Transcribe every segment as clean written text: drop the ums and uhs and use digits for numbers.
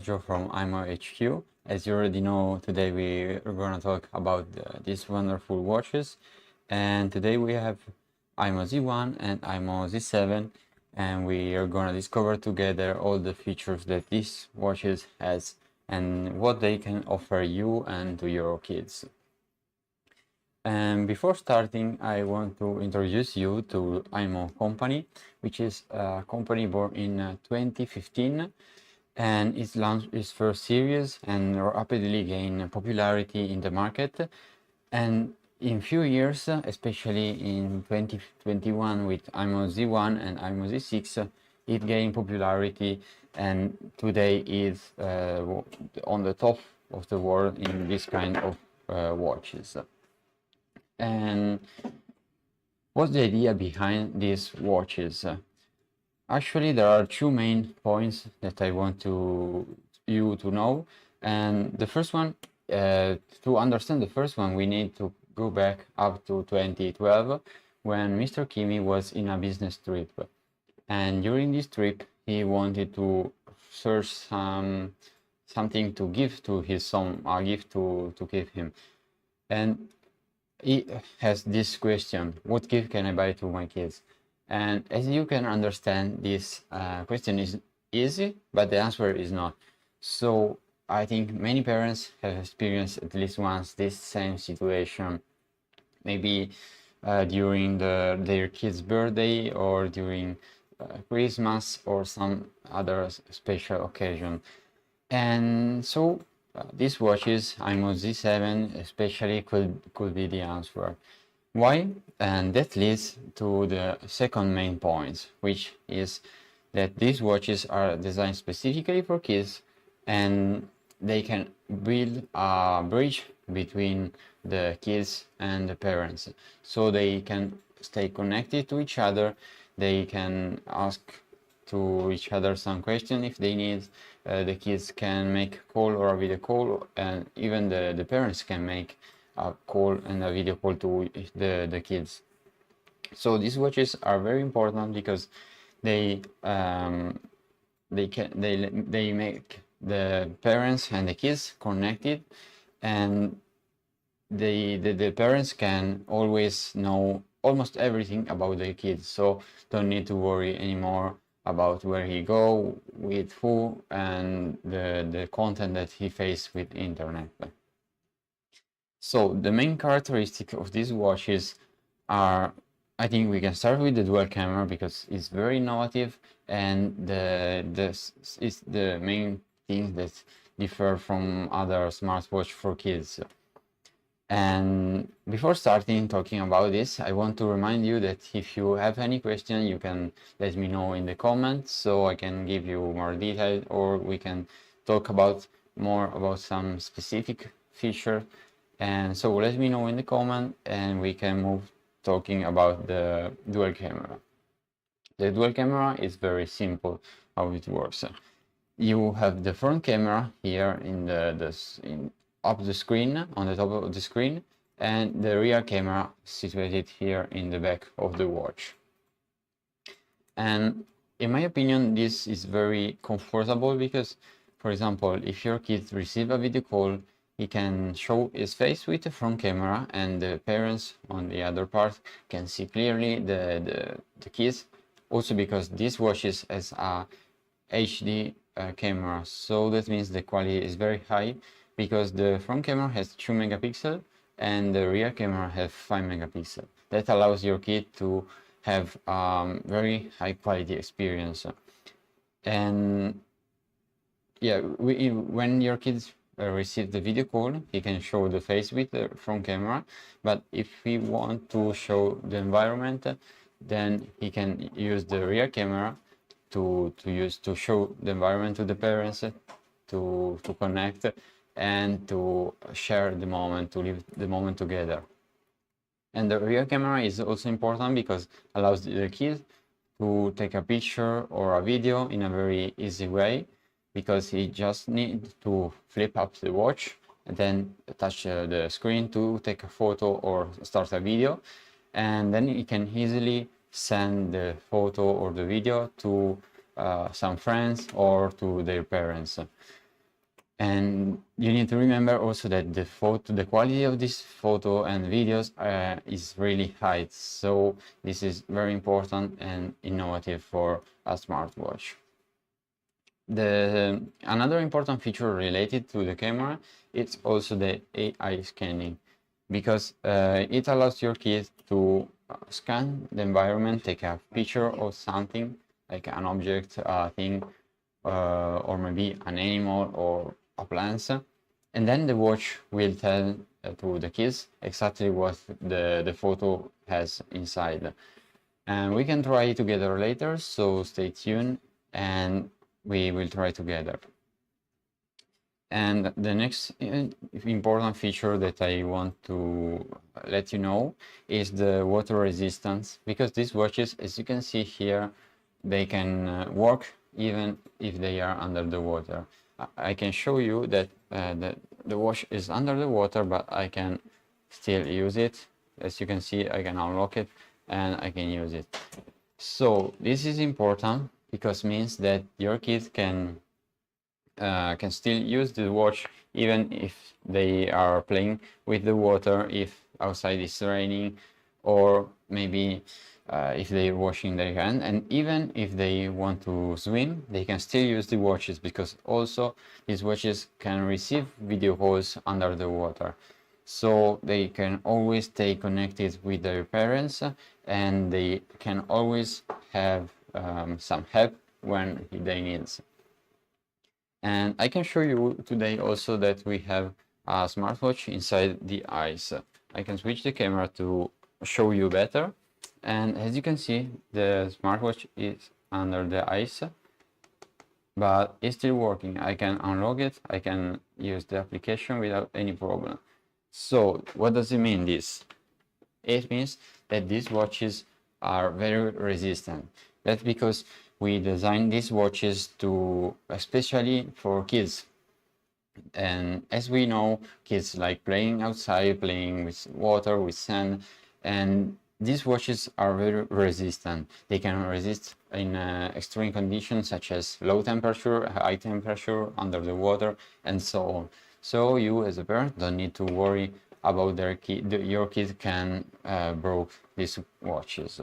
Giorgio from imoo HQ. As you already know, today we are going to talk about these wonderful watches. And today we have imoo Z1 and imoo Z7, and we are going to discover together all the features that these watches has and what they can offer you and to your kids. And before starting, I want to introduce you to imoo company, which is a company born in 2015, and it's launched its first series and rapidly gained popularity in the market. And in few years, especially in 2021 with imoo Z1 and imoo Z6, it gained popularity and today is on the top of the world in this kind of watches. And what's the idea behind these watches? Actually, there are two main points that I want you to know. And the first one, to understand the first one, we need to go back up to 2012 when Mr. Kimi was in a business trip. And during this trip, he wanted to search something to give to his son, a gift to give him. And he has this question: what gift can I buy to my kids? And as you can understand, this question is easy, but the answer is not. So I think many parents have experienced at least once this same situation, maybe during their kid's birthday or during Christmas or some other special occasion. And so these watches, imoo Z7 especially, could be the answer. Why? And that leads to the second main point, which is that these watches are designed specifically for kids, and they can build a bridge between the kids and the parents, so they can stay connected to each other. They can ask to each other some question if they need. The kids can make a call or a video call, and even the parents can make a call and a video call to the kids. So these watches are very important because they make the parents and the kids connected, and the parents can always know almost everything about their kids, so don't need to worry anymore about where he go, with who, and the content that he face with internet. So the main characteristic of these watches are, I think we can start with the dual camera because it's very innovative, and this is the main thing that differ from other smartwatch for kids. And before starting talking about this, I want to remind you that if you have any question, you can let me know in the comments so I can give you more detail, or we can talk about more about some specific feature. And so let me know in the comment and we can move talking about the dual camera. The dual camera is very simple how it works. You have the front camera here in up the screen, on the top of the screen, and the rear camera situated here in the back of the watch. And in my opinion, this is very comfortable because, for example, if your kids receive a video call, he can show his face with the front camera, and the parents on the other part can see clearly the kids. Also because this watch has a HD camera, so that means the quality is very high, because the front camera has 2 megapixels and the rear camera has 5 megapixels. That allows your kid to have very high quality experience. And yeah, when your kids receive the video call, he can show the face with the front camera, but if we want to show the environment, then he can use the rear camera to show the environment to the parents, to connect and to share the moment, to live the moment together. And the rear camera is also important because allows the kid to take a picture or a video in a very easy way, because he just needs to flip up the watch and then touch the screen to take a photo or start a video, and then he can easily send the photo or the video to some friends or to their parents. And you need to remember also that the quality of this photo and videos is really high. So this is very important and innovative for a smartwatch. Another important feature related to the camera, it's also the AI scanning, because it allows your kid to scan the environment, take a picture of something like an object, a thing, or maybe an animal or a plant, and then the watch will tell to the kids exactly what the photo has inside. And we can try together later, so stay tuned and we will try together. And the next important feature that I want to let you know is the water resistance, because these watches, as you can see here, they can work even if they are under the water. I can show you that the watch is under the water, but I can still use it. As you can see, I can unlock it and I can use it. So this is important because it means that your kids can still use the watch even if they are playing with the water, if outside is raining, or maybe if they're washing their hand, and even if they want to swim, they can still use the watches, because also these watches can receive video calls under the water. So they can always stay connected with their parents, and they can always have some help when they need. And I can show you today also that we have a smartwatch inside the eyes. I can switch the camera to show you better. And as you can see, the smartwatch is under the eyes, but it's still working. I can unlock it. I can use the application without any problem. So what does it mean, this? It means that these watches are very resistant. That's because we designed these watches to, especially for kids. And as we know, kids like playing outside, playing with water, with sand, and these watches are very resistant. They can resist in extreme conditions such as low temperature, high temperature, under the water, and so on. So you as a parent don't need to worry about your kid can broke these watches.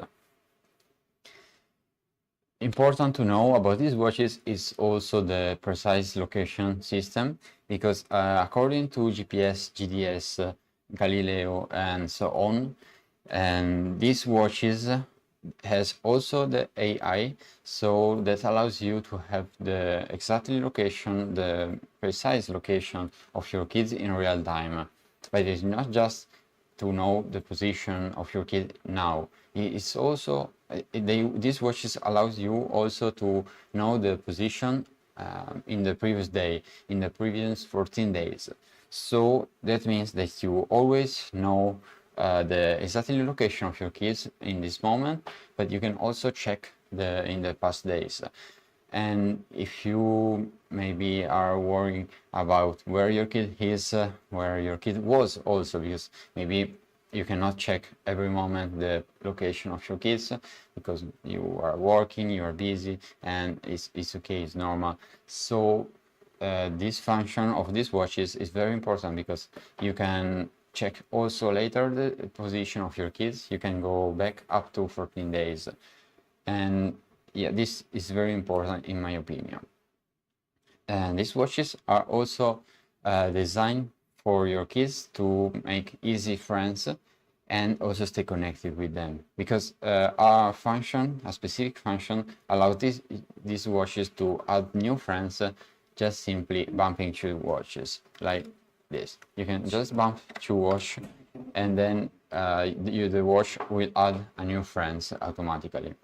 Important to know about these watches is also the precise location system, because according to GPS, GDS, Galileo, and so on, and these watches has also the AI, so that allows you to have the exactly location, the precise location of your kids in real time. But it's not just to know the position of your kid now. It's also these watches allows you also to know the position in the previous day, in the previous 14 days. So that means that you always know the exactly location of your kids in this moment, but you can also check in the past days. And if you maybe are worrying about where your kid is, where your kid was also, because maybe you cannot check every moment the location of your kids because you are working, you are busy, and it's okay, it's normal. So this function of these watches is very important, because you can check also later the position of your kids. You can go back up to 14 days. And yeah, this is very important in my opinion. And these watches are also designed for your kids to make easy friends and also stay connected with them, because a specific function allows these watches to add new friends just simply bumping two watches like this. You can just bump two watch, and then the watch will add a new friends automatically.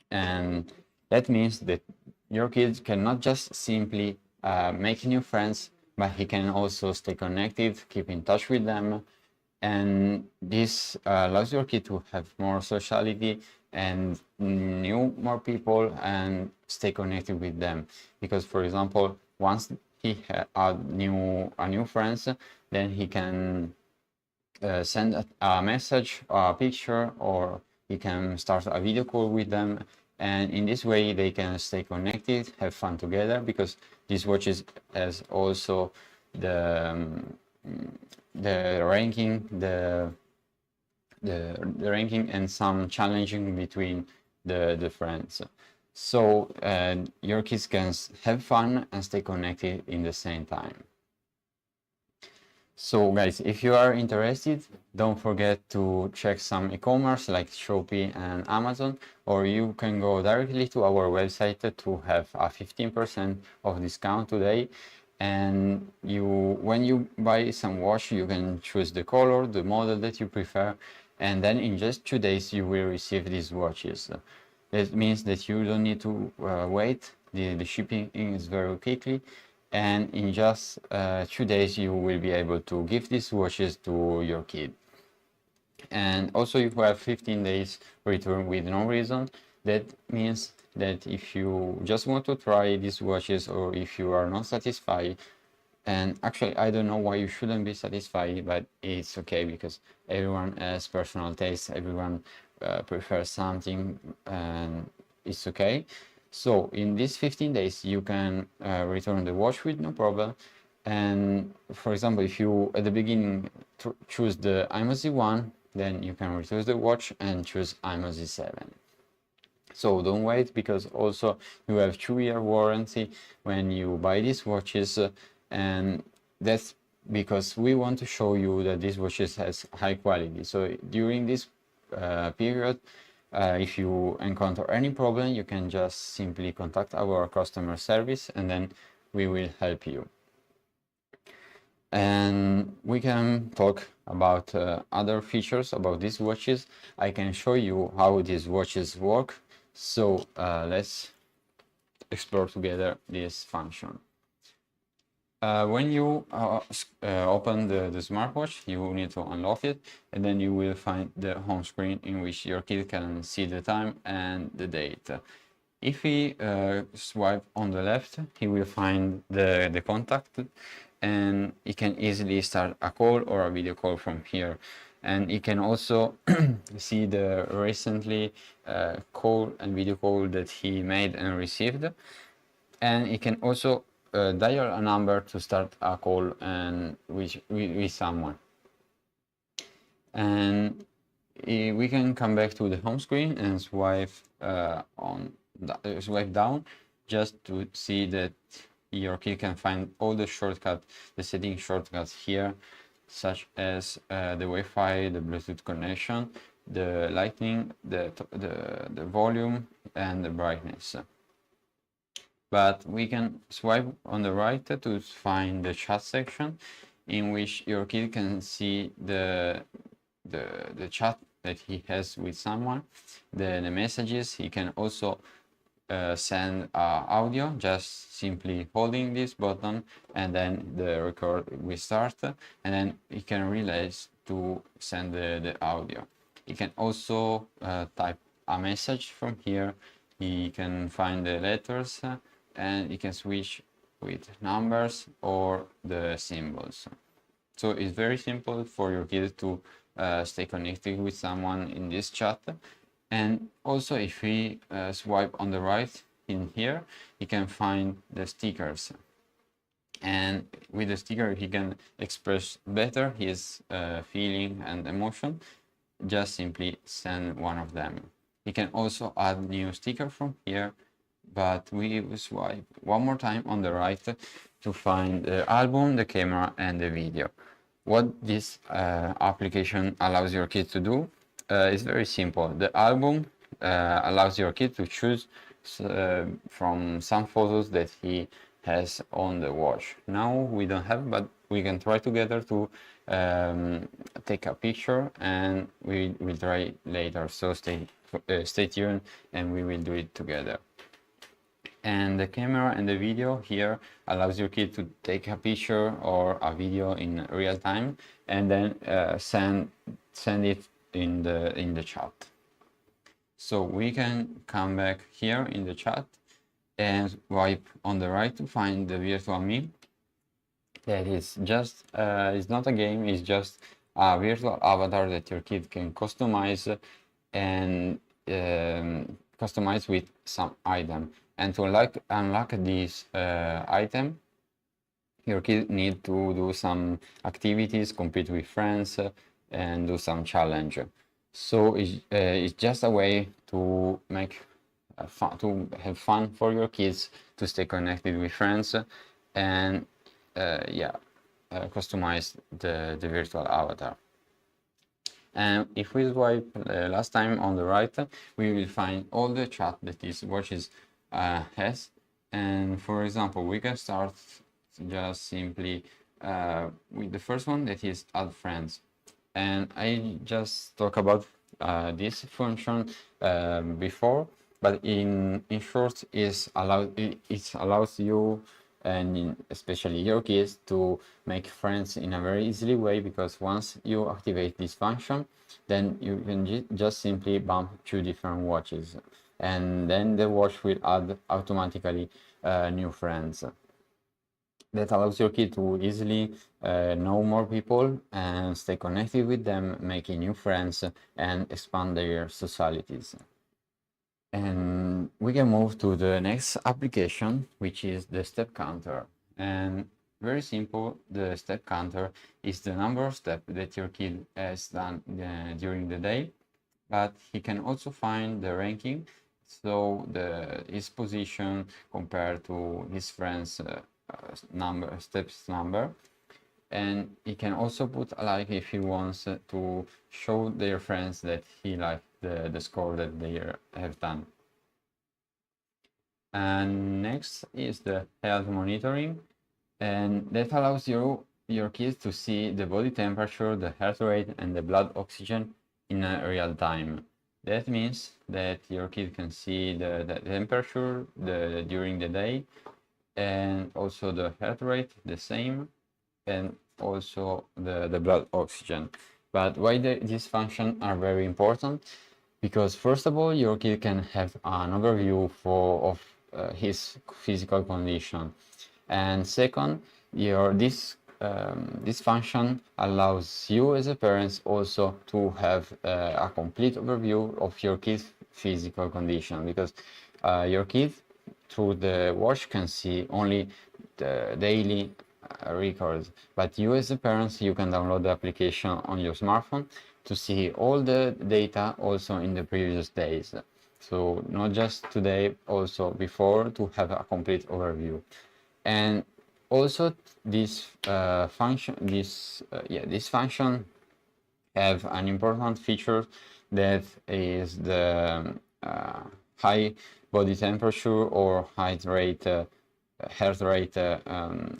And that means that your kid cannot just simply make new friends, but he can also stay connected, keep in touch with them. And this allows your kid to have more sociality and more people and stay connected with them. Because, for example, once he add new friends, then he can send a message, a picture, or he can start a video call with them, and in this way they can stay connected, have fun together, because this watches has also the ranking, the ranking and some challenging between the friends. So your kids can have fun and stay connected in the same time. So guys, if you are interested, don't forget to check some e-commerce like Shopee and Amazon, or you can go directly to our website to have a 15% of discount today. And when you buy some watch, you can choose the color, the model that you prefer, and then in just 2 days you will receive these watches. That means that you don't need to wait. The shipping is very quickly, and in just 2 days you will be able to give these watches to your kid. And also you have 15 days return with no reason. That means that if you just want to try these watches, or if you are not satisfied, and actually I don't know why you shouldn't be satisfied, but it's okay, because everyone has personal taste, everyone prefers something, and it's okay. So in these 15 days you can return the watch with no problem. And for example, if you at the beginning choose the imoo Z1, then you can return the watch and choose imoo Z7. So don't wait, because also you have 2-year warranty when you buy these watches, and that's because we want to show you that these watches has high quality. So during this period, if you encounter any problem, you can just simply contact our customer service, and then we will help you. And we can talk about other features about these watches. I can show you how these watches work. So let's explore together this function. When you open the smartwatch, you need to unlock it, and then you will find the home screen in which your kid can see the time and the date. If he swipe on the left, he will find the contact, and he can easily start a call or a video call from here. And he can also see the recently call and video call that he made and received. And he can also dial a number to start a call and with someone. And we can come back to the home screen and swipe swipe down, just to see that your kid can find all the shortcuts, the setting shortcuts here, such as the Wi-Fi, the Bluetooth connection, the lighting, the volume, and the brightness. But we can swipe on the right to find the chat section, in which your kid can see the chat that he has with someone, the messages. He can also send audio, just simply holding this button, and then the record will start, and then he can realize to send the audio. He can also type a message from here. He can find the letters, and he can switch with numbers or the symbols. So it's very simple for your kid to stay connected with someone in this chat. And also, if he swipe on the right in here, he can find the stickers. And with the sticker, he can express better his feeling and emotion. Just simply send one of them. He can also add new sticker from here, but we will swipe one more time on the right to find the album, the camera, and the video. What this application allows your kid to do is very simple. The album allows your kid to choose from some photos that he has on the watch. Now we don't have, but we can try together to take a picture, and we will try later. So stay tuned, and we will do it together. And the camera and the video here allows your kid to take a picture or a video in real time, and then send it in the chat. So we can come back here in the chat and swipe on the right to find the virtual me. That is just it's not a game, it's just a virtual avatar that your kid can customize and customize with some item. And to unlock this item, your kid need to do some activities, compete with friends, and do some challenge. So it's just a way to make to have fun for your kids, to stay connected with friends, and yeah, customize the virtual avatar. And if we swipe last time on the right, we will find all the chat that this watch has. And for example, we can start just simply with the first one, that is add friends. And I just talked about this function before, but in short, it allows you, and especially your kids, to make friends in a very easily way, because once you activate this function, then you can just simply bump two different watches, and then the watch will add automatically new friends. That allows your kid to easily know more people and stay connected with them, making new friends and expand their socialities. And we can move to the next application, which is the step counter. And very simple, the step counter is the number of steps that your kid has done during the day, but he can also find the ranking, so his position compared to his friends steps number. And he can also put a like if he wants to show their friends that he liked the score that they have done. And next is the health monitoring, and that allows your kids to see the body temperature, the heart rate, and the blood oxygen in real time. That means that your kid can see the temperature during the day, and also the heart rate, the same, and also the blood oxygen. But why these functions are very important? Because first of all, your kid can have an overview of his physical condition, and second, this function allows you as a parent also to have a complete overview of your kid's physical condition, because your kid through the watch can see only the daily records, but you as a parent, you can download the application on your smartphone to see all the data also in the previous days. So not just today, also before, to have a complete overview. And also this function have an important feature, that is the high body temperature or heart rate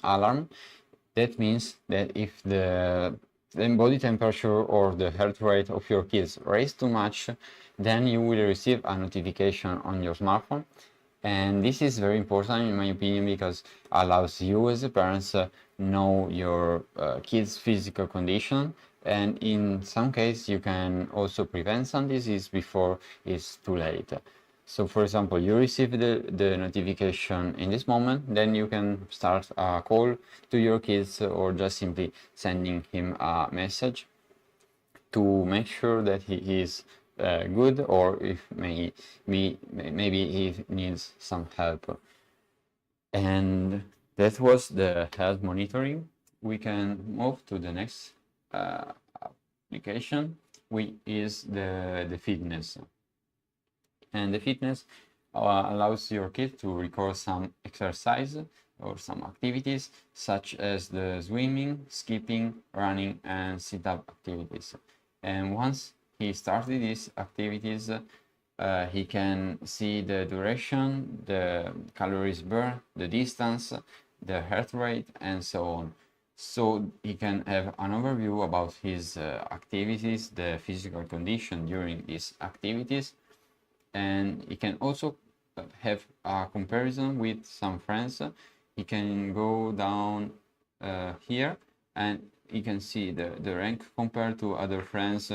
alarm. That means that if the body temperature or the heart rate of your kids raise too much, then you will receive a notification on your smartphone. And this is very important in my opinion, because allows you as a parent know your kids' physical condition, and in some cases you can also prevent some disease before it's too late. So for example, you receive the notification in this moment, then you can start a call to your kids, or just simply sending him a message to make sure that he is good, or if maybe he needs some help. And that was the health monitoring. We can move to the next application, which is the fitness. And the fitness allows your kid to record some exercise or some activities, such as the swimming, skipping, running, and sit-up activities. And once he started these activities, he can see the duration, the calories burned, the distance, the heart rate, and so on. So he can have an overview about his activities, the physical condition during these activities, and he can also have a comparison with some friends. He can go down here, and you can see the rank compared to other friends,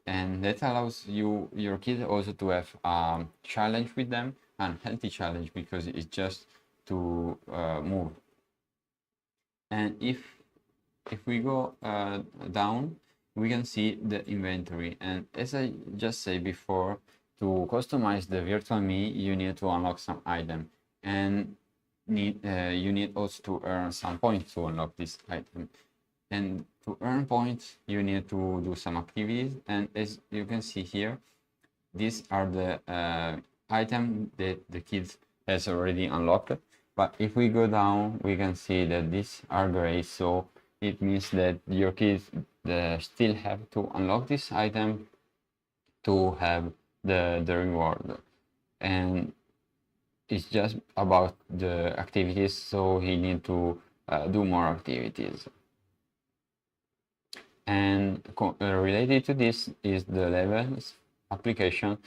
and that allows your kid also to have a challenge with them, and healthy challenge, because it's just to move. And if we go down, we can see the inventory, and as I just said before, to customize the virtual me, you need to unlock some item, and you need also to earn some points to unlock this item. And to earn points, you need to do some activities. And as you can see here, these are the items that the kids has already unlocked. But if we go down, we can see that these are gray, so it means that your kids still have to unlock this item to have the reward. And it's just about the activities, so he need to do more activities. And related to this is the levels application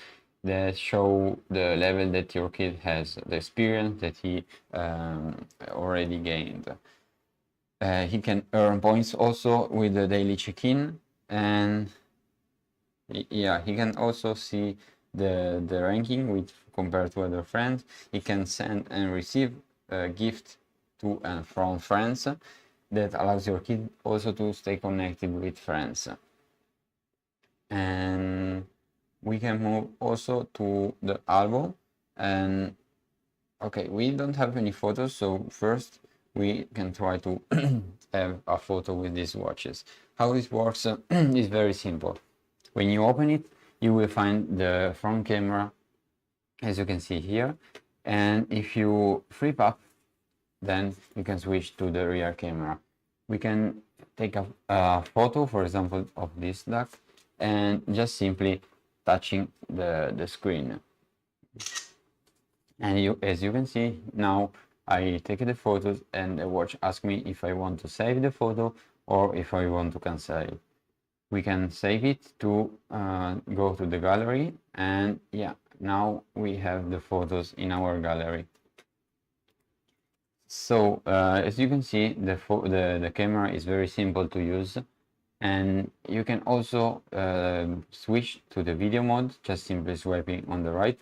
that show the level that your kid has, the experience that he already gained. He can earn points also with the daily check-in, and yeah, he can also see the ranking with compared to other friends. He can send and receive a gift to and from friends. That allows your kid also to stay connected with friends. And we can move also to the album. And okay, we don't have any photos, so first we can try to have a photo with these watches. How this works is very simple. When you open it, you will find the front camera, as you can see here. And if you flip up, then you can switch to the rear camera. We can take a photo, for example, of this duck, and just simply touching the screen. And as you can see, now I take the photos and the watch asks me if I want to save the photo or if I want to cancel it. We can save it to go to the gallery, and yeah, now we have the photos in our gallery. So as you can see, the camera is very simple to use, and you can also switch to the video mode, just simply swiping on the right,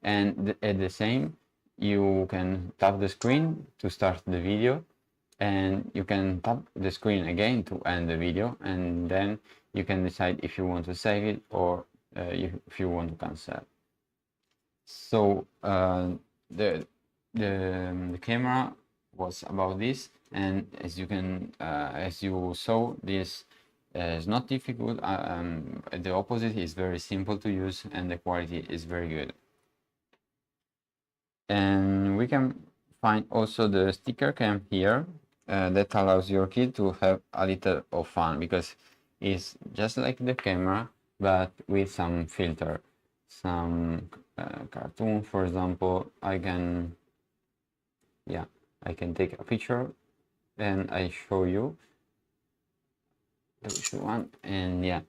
and at the same you can tap the screen to start the video, and you can tap the screen again to end the video, and then you can decide if you want to save it or if you want to cancel. So the camera was about this, and as you saw, this is not difficult. The opposite is very simple to use, and the quality is very good. And we can find also the sticker cam here that allows your kid to have a little of fun, because it's just like the camera but with some filter, some cartoon, for example. I can take a picture and I show you which one, and yeah,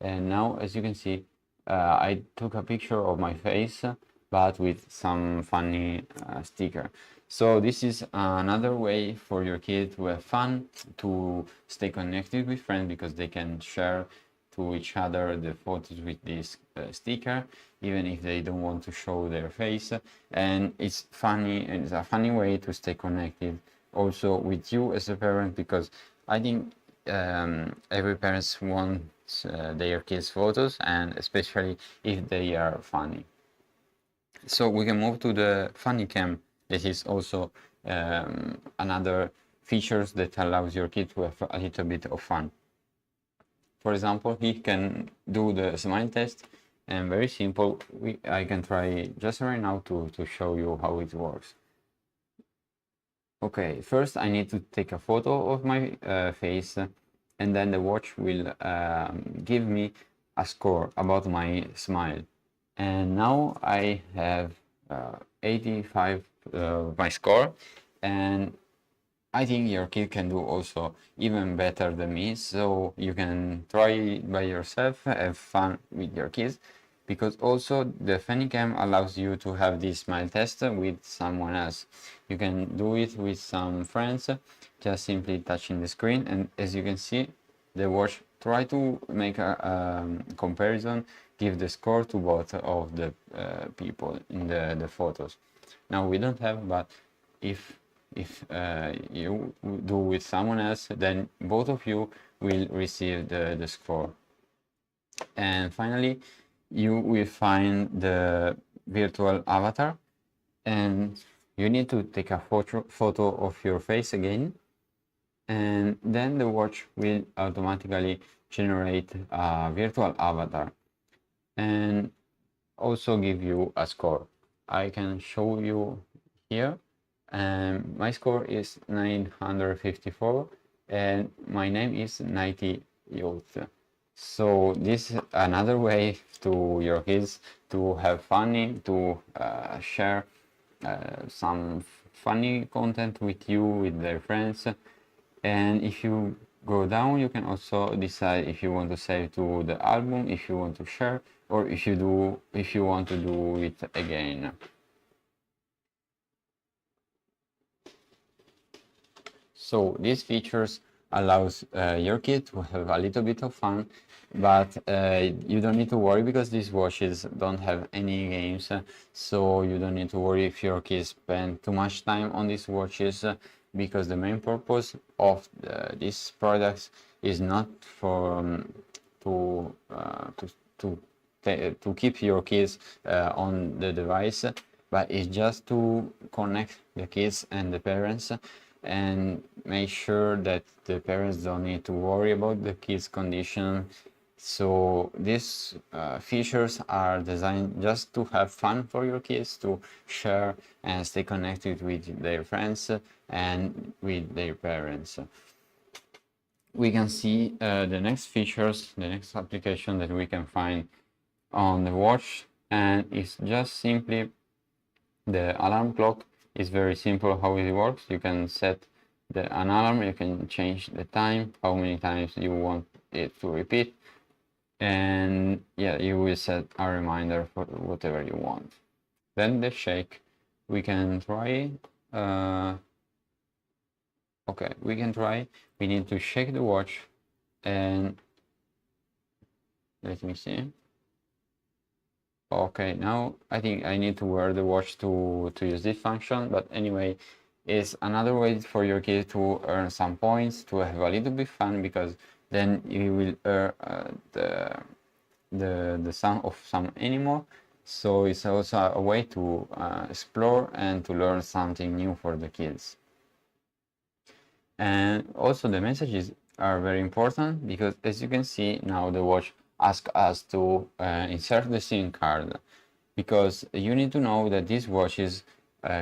and now as you can see, I took a picture of my face but with some funny sticker. So this is another way for your kid to have fun, to stay connected with friends, because they can share to each other the photos with this sticker, even if they don't want to show their face. And it's funny, and it's a funny way to stay connected also with you as a parent, because I think every parent wants their kids' photos, and especially if they are funny. So we can move to the funny cam. This is also another features that allows your kid to have a little bit of fun. For example, he can do the smile test, and very simple. I can try just right now to show you how it works. Okay, first I need to take a photo of my face, and then the watch will give me a score about my smile. And now I have 85 my score, and I think your kid can do also even better than me. So you can try by yourself, have fun with your kids, because also the funny cam allows you to have this smile test with someone else. You can do it with some friends, just simply touching the screen, and as you can see, the watch try to make a comparison, give the score to both of the people in the photos. Now we don't have, but if you do with someone else, then both of you will receive the score. And finally, you will find the virtual avatar, and you need to take a photo of your face again, and then the watch will automatically generate a virtual avatar and also give you a score. I can show you here, and my score is 954 and my name is 90 Youth. So this is another way to your kids to have funny, to share some funny content with you, with their friends. And if you go down, you can also decide if you want to save to the album, if you want to share, or if you want to do it again. So these features allows your kid to have a little bit of fun, but you don't need to worry because these watches don't have any games, so you don't need to worry if your kids spend too much time on these watches, because the main purpose of these products is not for to, to to to keep your kids on the device, but it's just to connect the kids and the parents and make sure that the parents don't need to worry about the kids' condition. So these features are designed just to have fun for your kids, to share and stay connected with their friends and with their parents. We can see the next features, the next application that we can find on the watch, and it's just simply the alarm clock. Is very simple how it works. You can set an alarm, you can change the time, how many times you want it to repeat, and yeah, you will set a reminder for whatever you want. Then the shake, we can try. Okay, we can try. We need to shake the watch, and let me see. Okay, now I think I need to wear the watch to use this function, but anyway, it's another way for your kid to earn some points, to have a little bit fun, because then you will earn the sum of some animal. So it's also a way to explore and to learn something new for the kids. And also the messages are very important, because as you can see now the watch asks us to insert the SIM card, because you need to know that these watches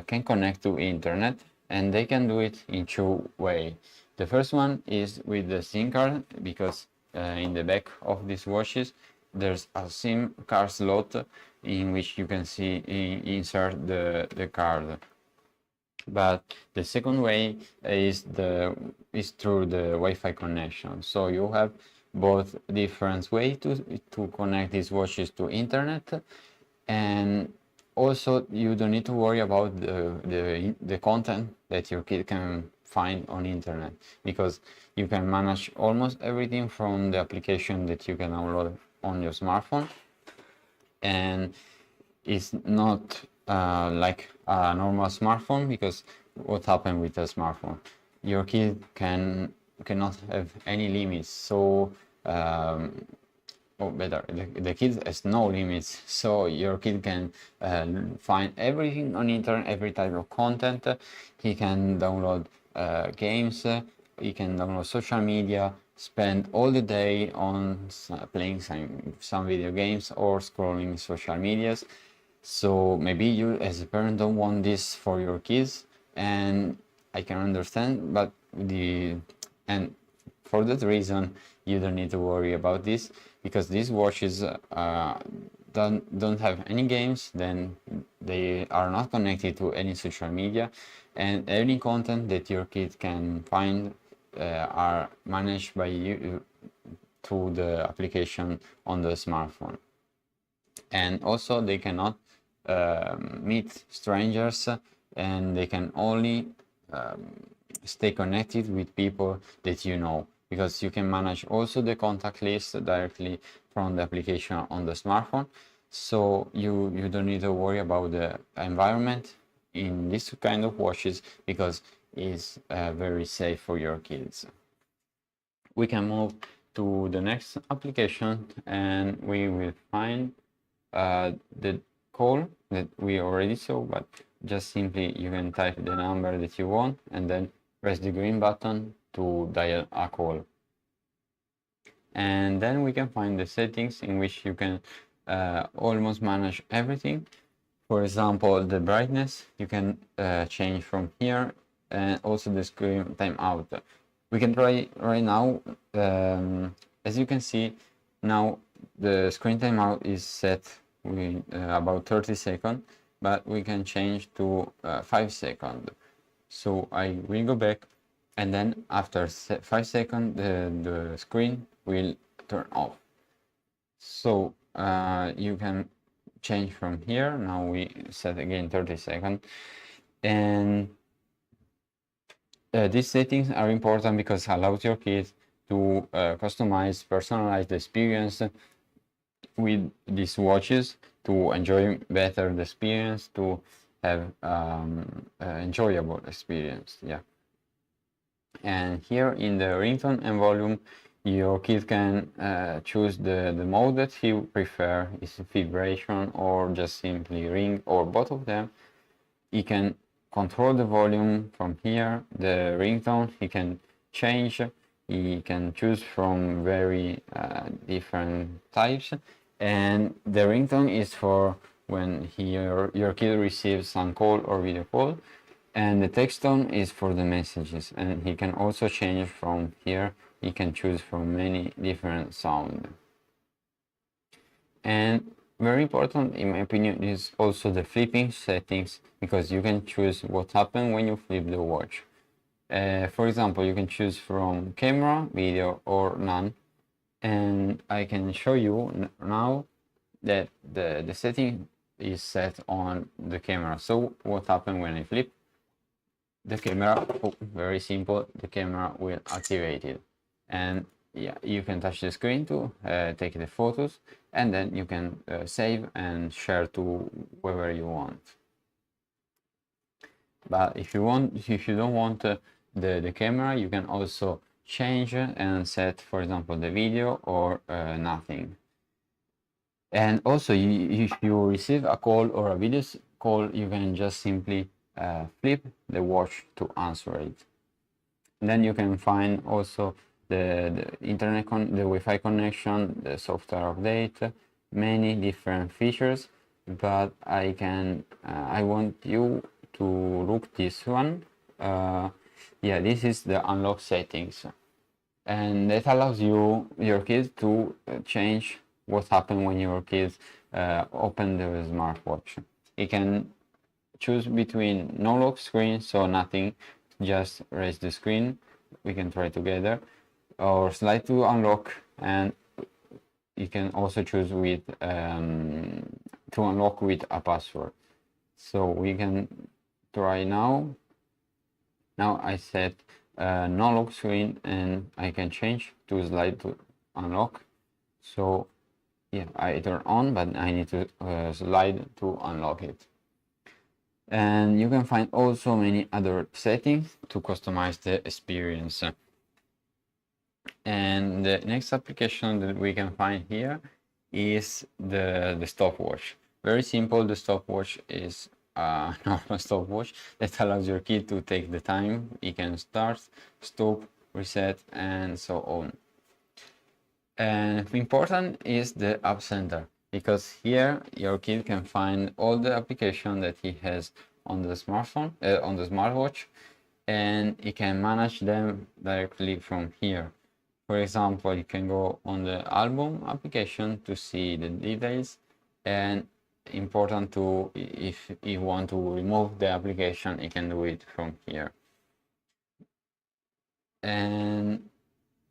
can connect to internet, and they can do it in two ways. The first one is with the SIM card, because in the back of these watches there's a SIM card slot in which you can see insert the card. But the second way is through the Wi-Fi connection. So you have both different ways to connect these watches to internet, and also you don't need to worry about the content that your kid can find on internet, because you can manage almost everything from the application that you can download on your smartphone. And it's not like a normal smartphone, because what happened with a smartphone, your kid cannot have any limits. So or better, the kid has no limits, so your kid can find everything on internet, every type of content. He can download games, he can download social media, spend all the day on playing some video games or scrolling social medias. So maybe you as a parent don't want this for your kids, and I can understand, but for that reason you don't need to worry about this, because these watches don't have any games, then they are not connected to any social media, and any content that your kid can find are managed by you through the application on the smartphone. And also they cannot meet strangers, and they can only stay connected with people that you know, because you can manage also the contact list directly from the application on the smartphone. So you don't need to worry about the environment in this kind of watches, because it's very safe for your kids. We can move to the next application, and we will find the call that we already saw, but just simply you can type the number that you want and then press the green button to dial a call. And then we can find the settings in which you can almost manage everything. For example, the brightness you can change from here, and also the screen timeout. We can try right now. As you can see, now the screen timeout is set with about 30 seconds, but we can change to 5 seconds. So I will go back, and then after 5 seconds, the screen will turn off. So you can change from here. Now we set again 30 seconds, and these settings are important because it allows your kids to customize, personalize the experience with these watches to enjoy better the experience, to have enjoyable experience. Yeah. And here in the ringtone and volume, your kid can choose the mode that he prefer, is vibration or just simply ring or both of them. He can control the volume from here. The ringtone he can change. He can choose from very different types, and the ringtone is for when your kid receives some call or video call, and the text tone is for the messages, and he can also change from here. He can choose from many different sounds. And very important in my opinion is also the flipping settings, because you can choose what happens when you flip the watch. For example, you can choose from camera, video or none, and I can show you now that the setting is set on the camera. So what happens when I flip the camera? Oh, very simple, the camera will activate it, and yeah, you can touch the screen to take the photos, and then you can save and share to whoever you want. But if you don't want the camera, you can also change and set, for example, the video or nothing. And also, if you receive a call or a video call, you can just simply flip the watch to answer it. And then you can find also the internet, the Wi-Fi connection, the software update, many different features. But I want you to look this one. Yeah, this is the unlock settings, and that allows your kids to change what happens when your kids open the smartwatch. You can choose between no lock screen, so nothing, just raise the screen, we can try together, or slide to unlock, and you can also choose with to unlock with a password. So we can try now. Now I set no lock screen, and I can change to slide to unlock. So yeah, I turn on, but I need to slide to unlock it. And you can find also many other settings to customize the experience. And the next application that we can find here is the stopwatch. Very simple. The stopwatch is a normal stopwatch that allows your kid to take the time. He can start, stop, reset, and so on. And important is the App Center, because here your kid can find all the applications that he has on the smartphone, on the smartwatch, and he can manage them directly from here. For example, you can go on the album application to see the details, and important to, if you want to remove the application, you can do it from here. And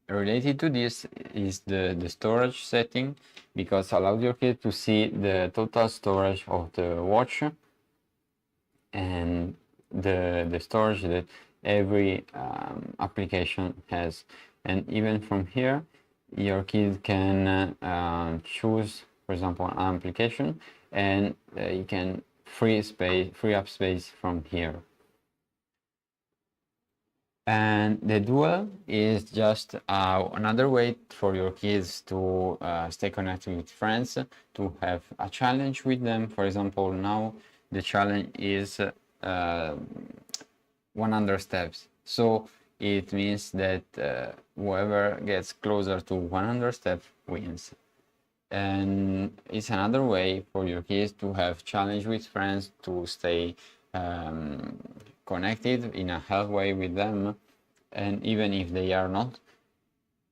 related to this is the storage setting, because allows your kid to see the total storage of the watch and the storage that every application has. And even from here, your kid can choose, for example, an application, and you can free up space from here. And the duel is just another way for your kids to stay connected with friends, to have a challenge with them. For example, now the challenge is 100 steps. So it means that whoever gets closer to 100 steps wins. And it's another way for your kids to have challenge with friends, to stay connected in a healthy way with them. And even if they are not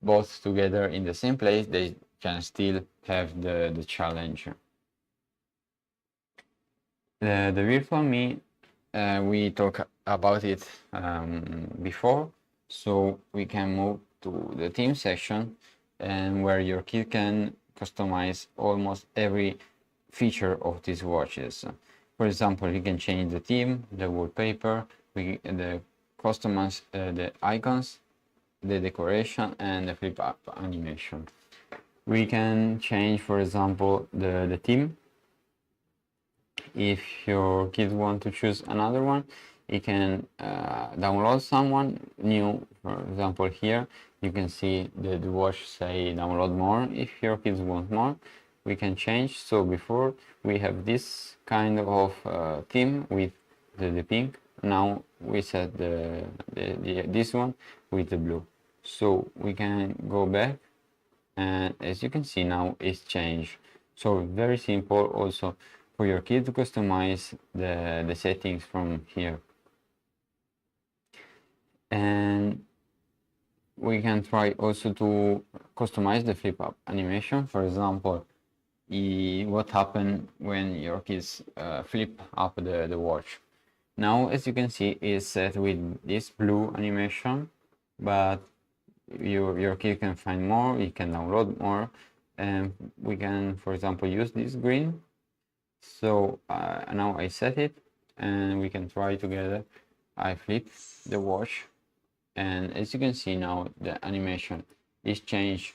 both together in the same place, they can still have the challenge. The virtual me, we talked about it before, so we can move to the team section, and where your kid can customize almost every feature of these watches. For example, you can change the theme, the wallpaper, the customize the icons, the decoration, and the flip up animation. We can change, for example, the theme. If your kids want to choose another one, you can download someone new. For example, here you can see the watch say download more. If your kids want more, we can change. So before we have this kind of theme with the pink. Now we set this one with the blue. So we can go back, and as you can see now it's changed. So very simple also for your kid to customize the settings from here. And we can try also to customize the flip up animation. For example, what happened when your kids flip up the watch. Now, as you can see, it's set with this blue animation, but your kid can find more, you can download more, and we can, for example, use this green. So now I set it, and we can try together. I flip the watch, and as you can see now, the animation is changed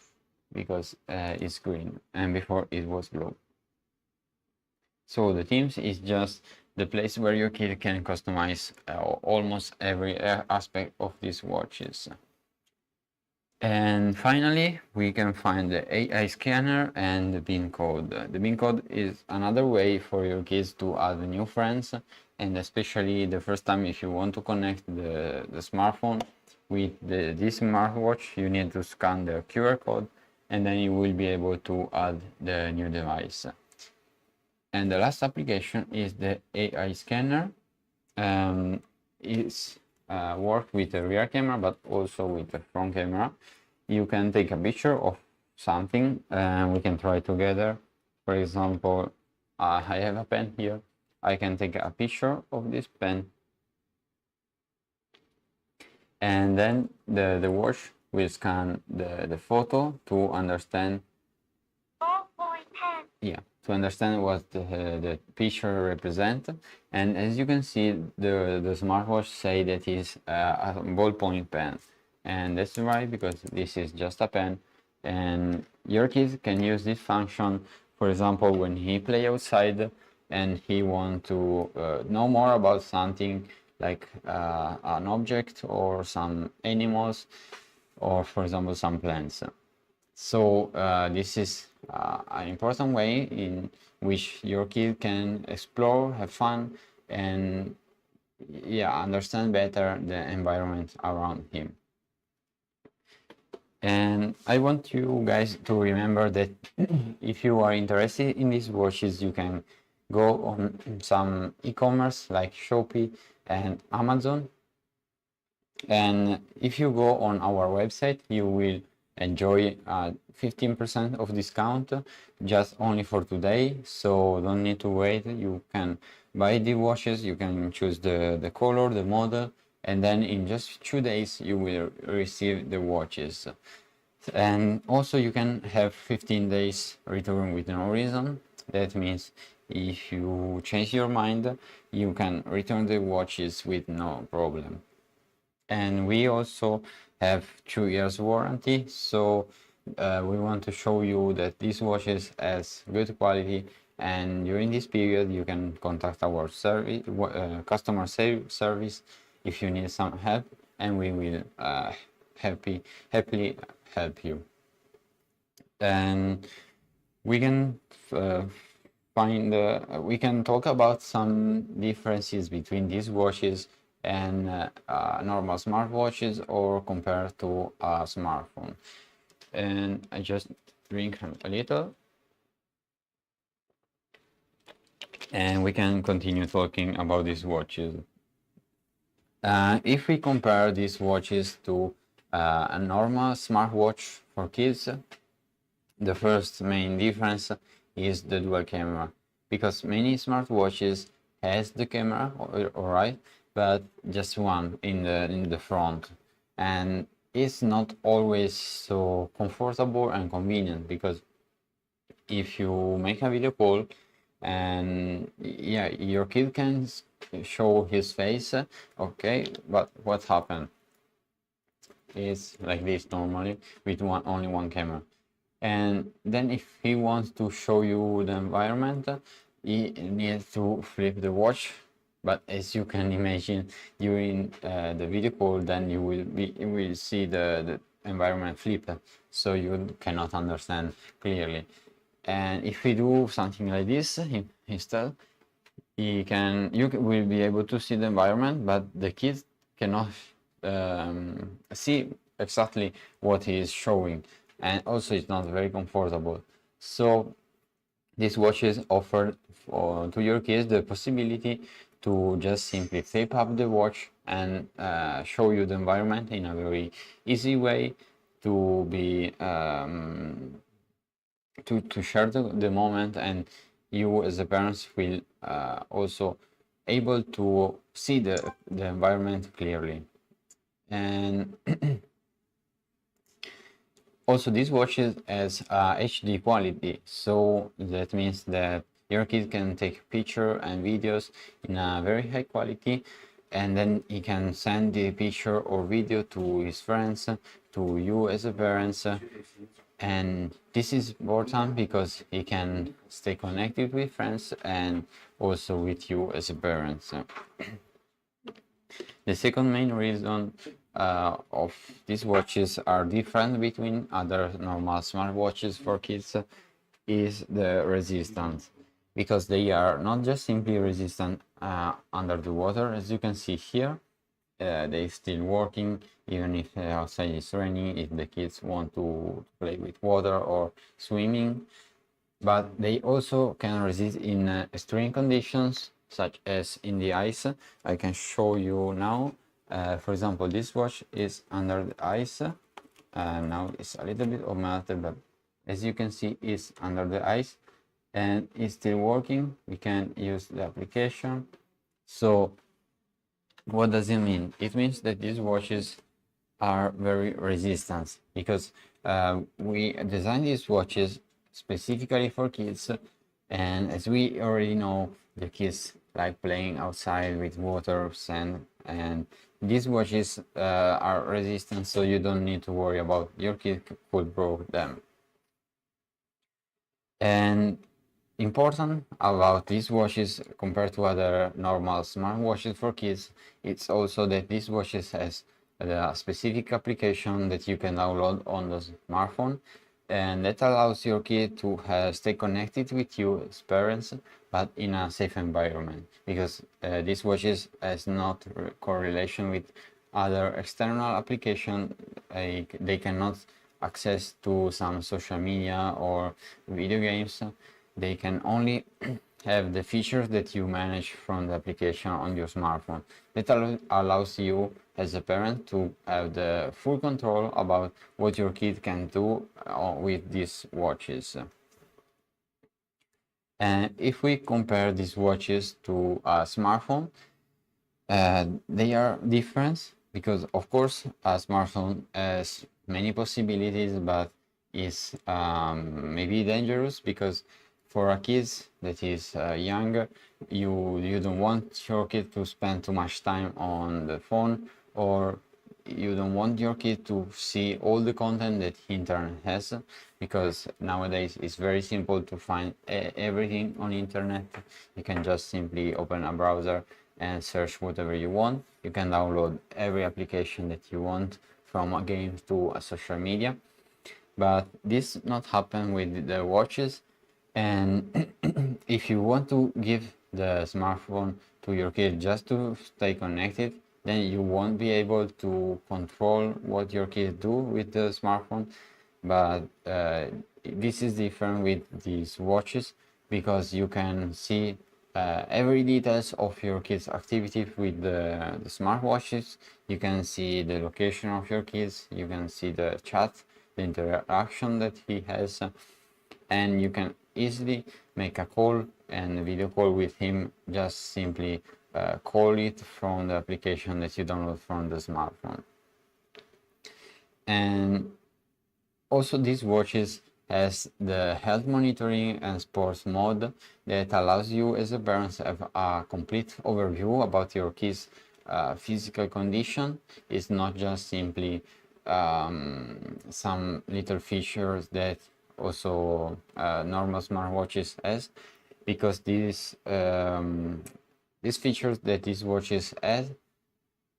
because it's green, and before it was blue. So the themes is just the place where your kid can customize almost every aspect of these watches. And finally, we can find the AI scanner and the pin code. The pin code is another way for your kids to add new friends, and especially the first time if you want to connect the smartphone with this smartwatch, you need to scan the QR code, and then you will be able to add the new device. And the last application is the AI scanner. It's work with the rear camera, but also with the front camera. You can take a picture of something, and we can try together. For example, I have a pen here. I can take a picture of this pen, and then the watch will scan the photo to understand. Yeah, to understand what the picture represents. And as you can see, the smartwatch say that is a ballpoint pen, and that's right, because this is just a pen, and your kids can use this function. For example, when he play outside and he want to know more about something like an object or some animals, or for example some plants. So this is an important way in which your kid can explore, have fun, and understand better the environment around him. And I want you guys to remember that if you are interested in these watches, you can go on some e-commerce like Shopee and Amazon. And if you go on our website, you will enjoy 15% of discount just only for today. So don't need to wait. You can buy the watches, you can choose the color, the model, and then in just 2 days you will receive the watches. And also you can have 15 days return with no reason. That means if you change your mind, you can return the watches with no problem. And we also have 2 years warranty, so we want to show you that these watches has good quality, and during this period you can contact our service, customer service if you need some help, and we will happily help you. And we can we can talk about some differences between these watches and normal smartwatches, or compared to a smartphone. And I just drink a little, and we can continue talking about these watches. If we compare these watches to a normal smartwatch for kids, the first main difference is the dual camera, because many smartwatches has the camera, alright, but just one in the front, and it's not always so comfortable and convenient, because if you make a video call and yeah, your kid can show his face, okay, but what happened is like this normally with only one camera. And then if he wants to show you the environment, he needs to flip the watch. But as you can imagine, during the video call, then you will see the environment flipped, so you cannot understand clearly. And if we do something like this instead, you will be able to see the environment, but the kids cannot see exactly what he is showing, and also it's not very comfortable. So these watches offer to your kids the possibility to just simply flip up the watch and show you the environment in a very easy way, to be to share the moment, and you as a parents will also able to see the environment clearly. And also these watches has HD quality, so that means that your kid can take picture and videos in a very high quality, and then he can send the picture or video to his friends, to you as a parents. And this is important because he can stay connected with friends and also with you as a parent. The second main reason of these watches are different between other normal smartwatches for kids is the resistance, because they are not just simply resistant under the water, as you can see here. They still working even if outside is raining, if the kids want to play with water or swimming. But they also can resist in extreme conditions, such as in the ice. I can show you now. For example, this watch is under the ice. Now it's a little bit melted, but as you can see, it's under the ice and it's still working. We can use the application. So what does it mean? It means that these watches are very resistant, because we designed these watches specifically for kids, and as we already know, the kids like playing outside with water, sand, and these watches are resistant, so you don't need to worry about your kid could break them. And important about these watches compared to other normal smartwatches for kids, it's also that these watches has a specific application that you can download on the smartphone, and that allows your kid to stay connected with you as parents, but in a safe environment, because these watches has not correlation with other external application. They cannot access to some social media or video games. They can only have the features that you manage from the application on your smartphone. That allows you as a parent to have the full control about what your kid can do with these watches. And if we compare these watches to a smartphone, they are different, because of course a smartphone has many possibilities, but is maybe dangerous, because for a kid that is younger, you don't want your kid to spend too much time on the phone, or you don't want your kid to see all the content that internet has, because nowadays it's very simple to find everything on internet. You can just simply open a browser and search whatever you want. You can download every application that you want, from a game to a social media. But this not happen with the watches. And if you want to give the smartphone to your kid just to stay connected, then you won't be able to control what your kids do with the smartphone. But this is different with these watches, because you can see every details of your kids' activity with the smartwatches. You can see the location of your kids, you can see the chat, the interaction that he has, and you can easily make a call and a video call with him. Just simply call it from the application that you download from the smartphone. And also, these watches has the health monitoring and sports mode that allows you as a parent to have a complete overview about your kids' physical condition. It's not just simply some little features that also normal smartwatches has, because these features that these watches has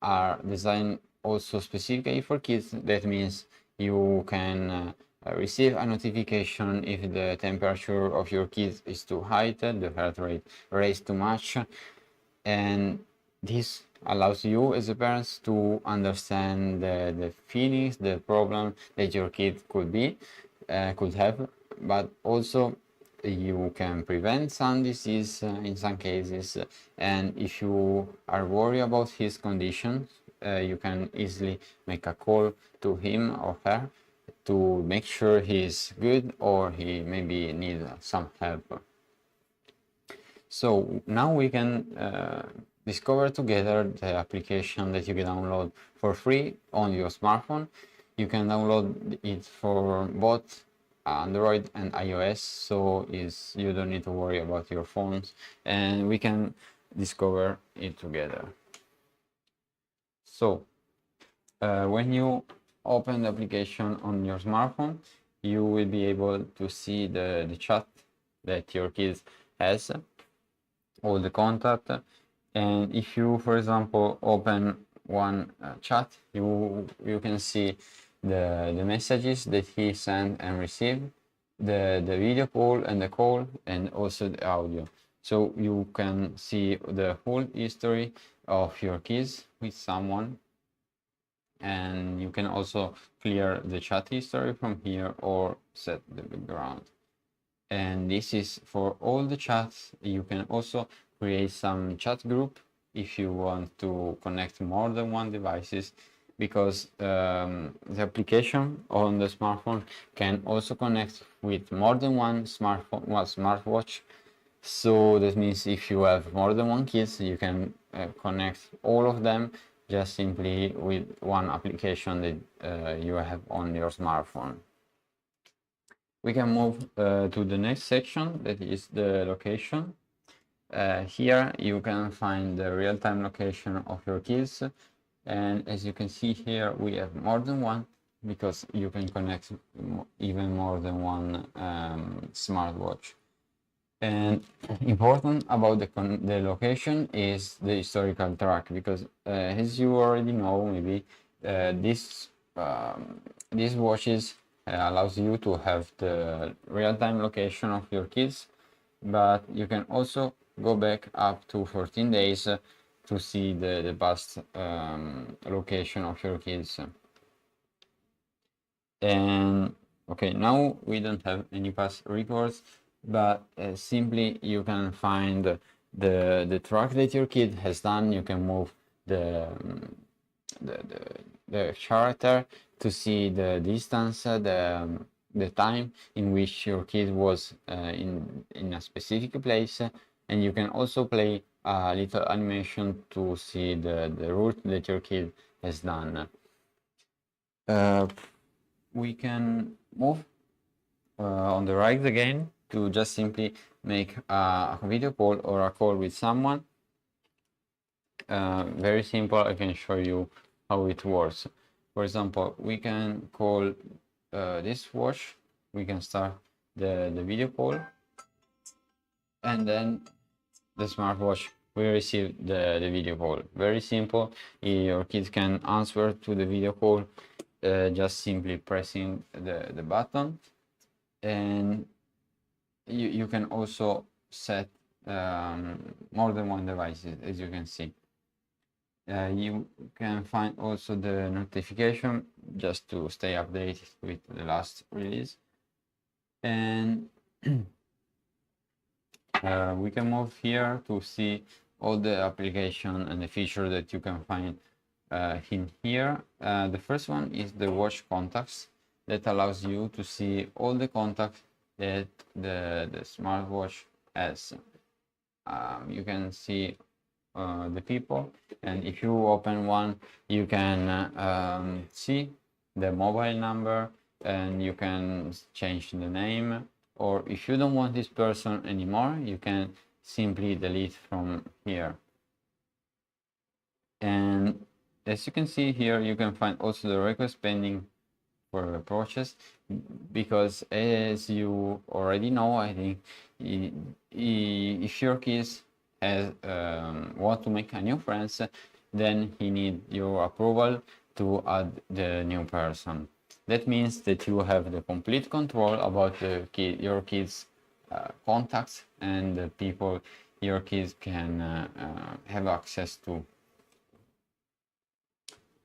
are designed also specifically for kids. That means you can receive a notification if the temperature of your kids is too high, the heart rate raised too much, and this allows you as a parent to understand the feelings, the problem that your kid could have, but also you can prevent some disease in some cases. And if you are worried about his condition, you can easily make a call to him or her to make sure he's good, or he maybe needs some help. So now we can discover together the application that you can download for free on your smartphone. You can download it for both Android and iOS, so you don't need to worry about your phones, and we can discover it together. So when you open the application on your smartphone, you will be able to see the chat that your kids has, all the contact. And if you, for example, open one chat, you can see the messages that he sent and received, the video call and the call, and also the audio. So you can see the whole history of your kids with someone, and you can also clear the chat history from here or set the background. And this is for all the chats. You can also create some chat group if you want to connect more than one devices, because the application on the smartphone can also connect with more than one smartwatch. So that means if you have more than one kids, you can connect all of them just simply with one application that you have on your smartphone. We can move to the next section, that is the location. Here you can find the real-time location of your kids, and as you can see here, we have more than one, because you can connect even more than one smartwatch. And important about the location is the historical track, because as you already know, maybe these watches allows you to have the real-time location of your kids, but you can also go back up to 14 days to see the past location of your kids. And okay, now we don't have any past records, but simply you can find the track that your kid has done. You can move the character to see the distance, the time in which your kid was in a specific place, and you can also play a little animation to see the route that your kid has done. We can move on the right again to just simply make a video call or a call with someone. Very simple. I can show you how it works. For example, we can call this watch. We can start the video call, and then the smartwatch we receive the video call. Very simple. Your kids can answer to the video call just simply pressing the button, and you can also set more than one device, as you can see. You can find also the notification just to stay updated with the last release, and we can move here to see all the application and the feature that you can find in here. The first one is the watch contacts, that allows you to see all the contacts that the smartwatch has. You can see the people, and if you open one, you can see the mobile number, and you can change the name, or if you don't want this person anymore, you can simply delete from here. And as you can see here, you can find also the request pending for approaches, because as you already know, I think, if your kids has want to make a new friends, then he need your approval to add the new person. That means that you have the complete control about your kids' contacts and the people your kids can have access to.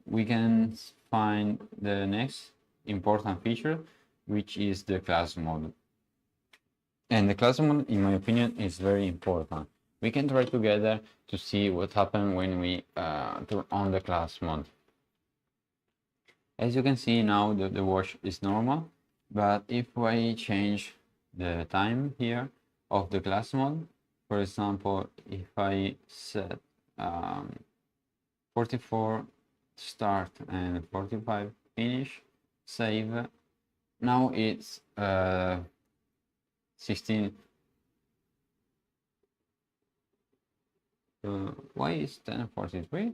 We can find the next important feature, which is the class mode. And the class mode, in my opinion, is very important. We can try together to see what happens when we turn on the class mode. As you can see now, the watch is normal, but if I change the time here of the class mode, for example, if I set 44 start and 45 finish, save, now it's 16. Why is 10:43?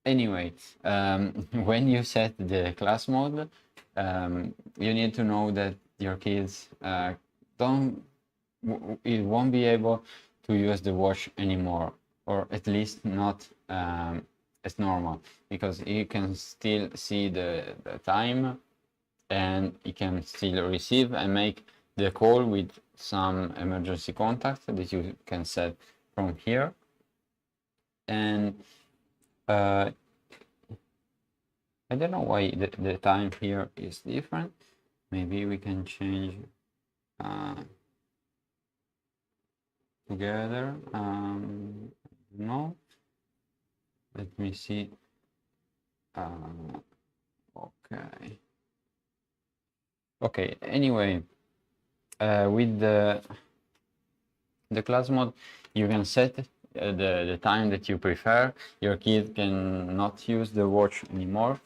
Anyway, when you set the class mode, you need to know that your kids won't be able to use the watch anymore, or at least not as normal, because you can still see the time, and you can still receive and make the call with some emergency contact that you can set from here. And I don't know why the time here is different. Maybe we can change together. No, let me see. Okay, anyway, with the class mode, you can set the time that you prefer. Your kid can not use the watch anymore,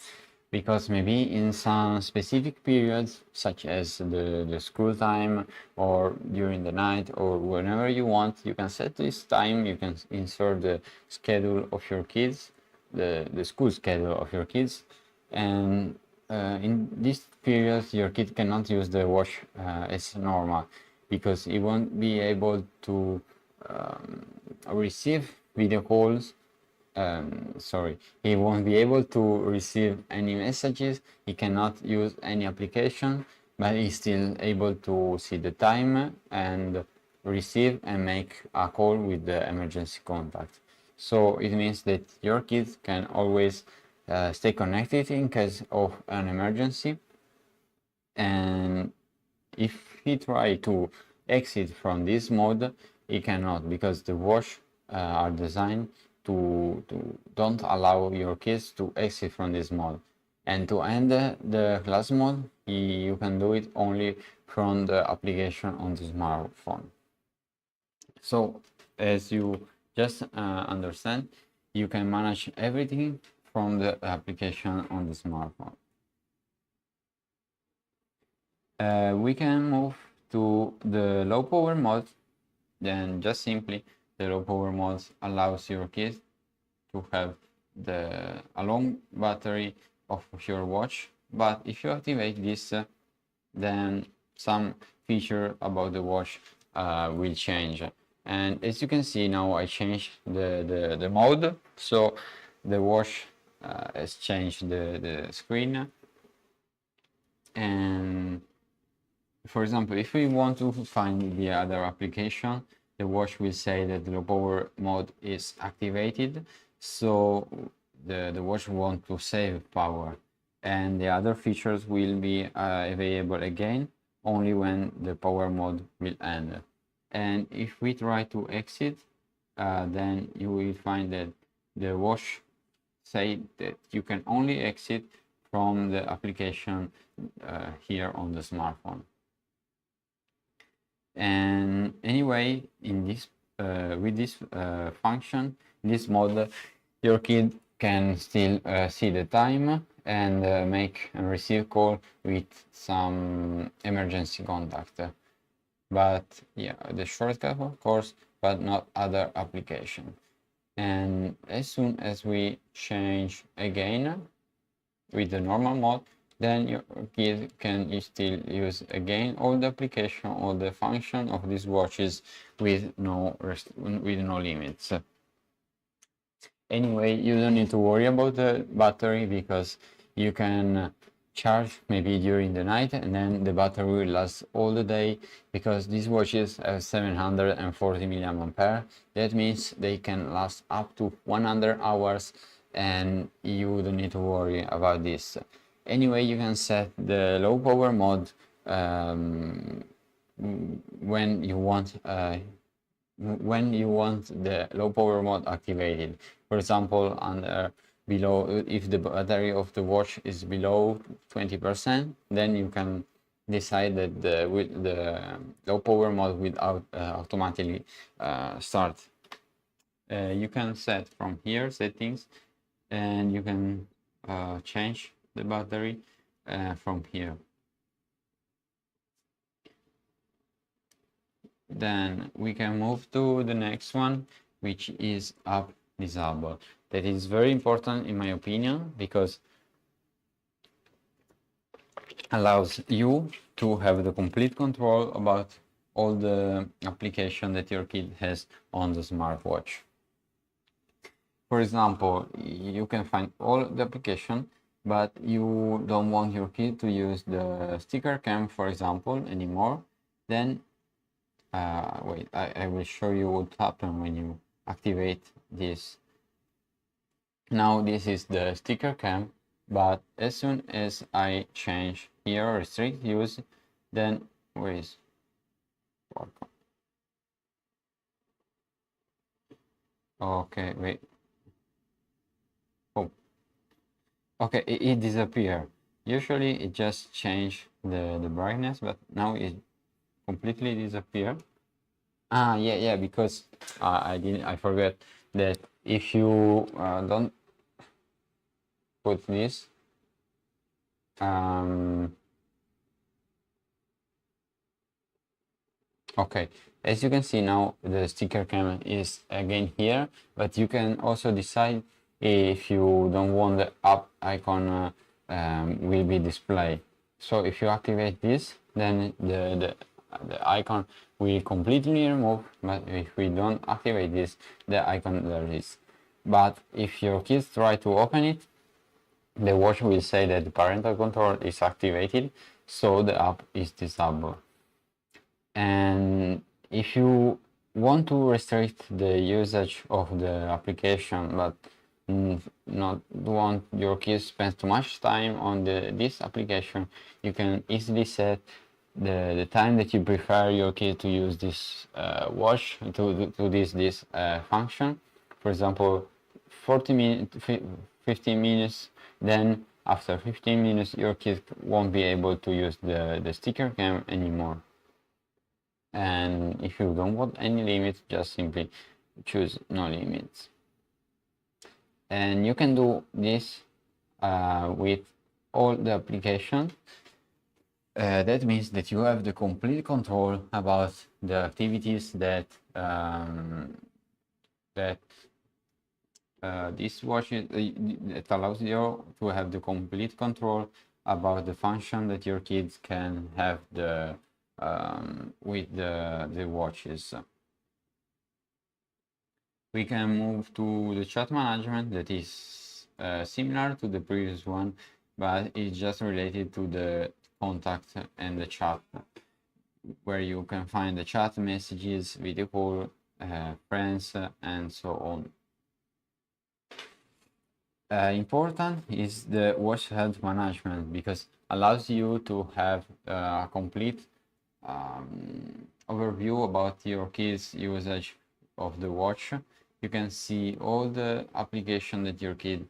because maybe in some specific periods, such as the school time, or during the night, or whenever you want, you can set this time. You can insert the schedule of your kids, the school schedule of your kids, and in these periods your kid cannot use the watch as normal, because he won't be able to receive video calls. He won't be able to receive any messages. He cannot use any application, but he's still able to see the time and receive and make a call with the emergency contact. So it means that your kids can always stay connected in case of an emergency. And if he try to exit from this mode, he cannot, because the watch are designed to don't allow your kids to exit from this mode. And to end the class mode, you can do it only from the application on the smartphone. So as you just understand, you can manage everything from the application on the smartphone. We can move to the low power mode. Then just simply, the low power mode allows your kids to have a long battery of your watch. But if you activate this, then some feature about the watch will change. And as you can see now, I changed the mode, so the watch has changed the screen. And for example, if we want to find the other application, the watch will say that the low power mode is activated, so the watch want to save power, and the other features will be available again only when the power mode will end. And if we try to exit, then you will find that the watch say that you can only exit from the application here on the smartphone. And anyway, in this with this function, this mode, your kid can still see the time and make and receive call with some emergency contact. But yeah, the shortcut of course, but not other application. And as soon as we change again with the normal mode, then your kid can still use again all the application, all the function of these watches with no limits. Anyway, you don't need to worry about the battery because you can charge maybe during the night and then the battery will last all the day, because these watches have 740 milliampere. That means they can last up to 100 hours and you don't need to worry about this. Anyway, you can set the low power mode when you want the low power mode activated. For example, below, if the battery of the watch is below 20%, then you can decide that the low power mode will automatically start. You can set from here settings, and you can change the battery from here. Then we can move to the next one, which is app disable. That is very important in my opinion, because allows you to have the complete control about all the application that your kid has on the smartwatch. For example, you can find all the application, but you don't want your kid to use the sticker cam, for example, anymore. Then wait, I will show you what happens when you activate this. Now this is the sticker cam, but as soon as I change here restrict use, then where is okay, wait, oh okay, it disappeared. Usually it just changed the brightness, but now it completely disappeared. Yeah, because I forgot that if you don't put this okay, as you can see now, the sticker cam is again here, but you can also decide if you don't want the app icon will be displayed. So if you activate this, then the icon will completely remove, but if we don't activate this, the icon there is. But if your kids try to open it, the watch will say that the parental control is activated, so the app is disabled. And if you want to restrict the usage of the application, but not want your kids spend too much time on this application, you can easily set the time that you prefer your kid to use this watch to this function. For example, 40 minutes, 15 minutes, then after 15 minutes your kid won't be able to use the sticker cam anymore. And if you don't want any limits, just simply choose no limits. And you can do this with all the applications. That means that you have the complete control about the activities that this watch that allows you to have the complete control about the function that your kids can have with the watches. We can move to the chat management that is similar to the previous one, but it's just related to the contact and the chat, where you can find the chat messages, video call, friends, and so on. Important is the watch health management, because allows you to have a complete overview about your kids' usage of the watch. You can see all the application that your kid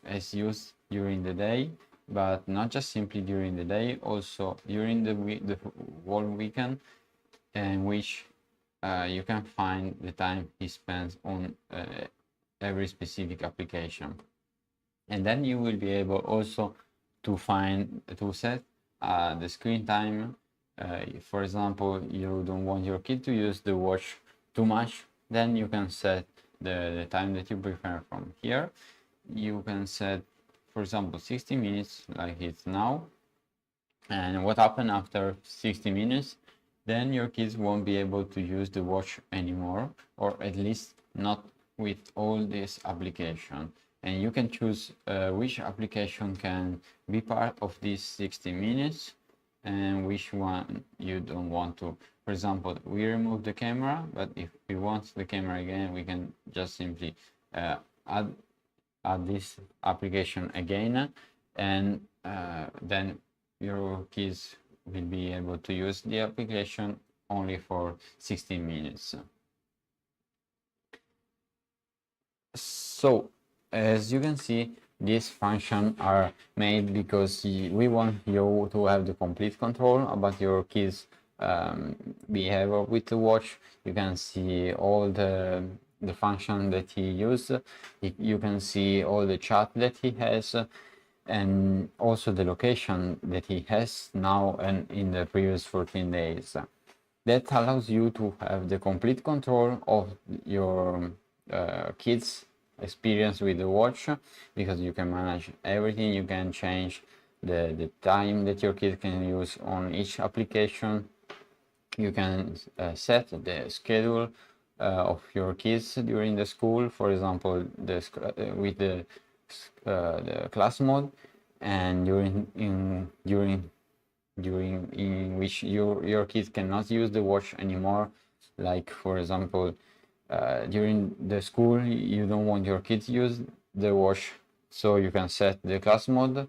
has used during the day, but not just simply during the day, also during the whole weekend, in which you can find the time he spends on every specific application. And then you will be able also to set the screen time. For example, you don't want your kid to use the watch too much, then you can set the time that you prefer from here. You can set, for example, 60 minutes like it's now. And what happens after 60 minutes? Then your kids won't be able to use the watch anymore, or at least not with all this application. And you can choose which application can be part of these 60 minutes and which one you don't want to. For example, we remove the camera, but if we want the camera again, we can just simply add this application again, and then your kids will be able to use the application only for 60 minutes. So, as you can see, these functions are made because we want you to have the complete control about your kids' behavior with the watch. You can see all the function that he uses. You can see all the chat that he has, and also the location that he has now and in the previous 14 days. That allows you to have the complete control of your kids' experience with the watch, because you can manage everything. You can change the time that your kid can use on each application. You can set the schedule of your kids during the school, for example, with the class mode, and during in which your kids cannot use the watch anymore. Like, for example, during the school, you don't want your kids to use the watch, so you can set the class mode,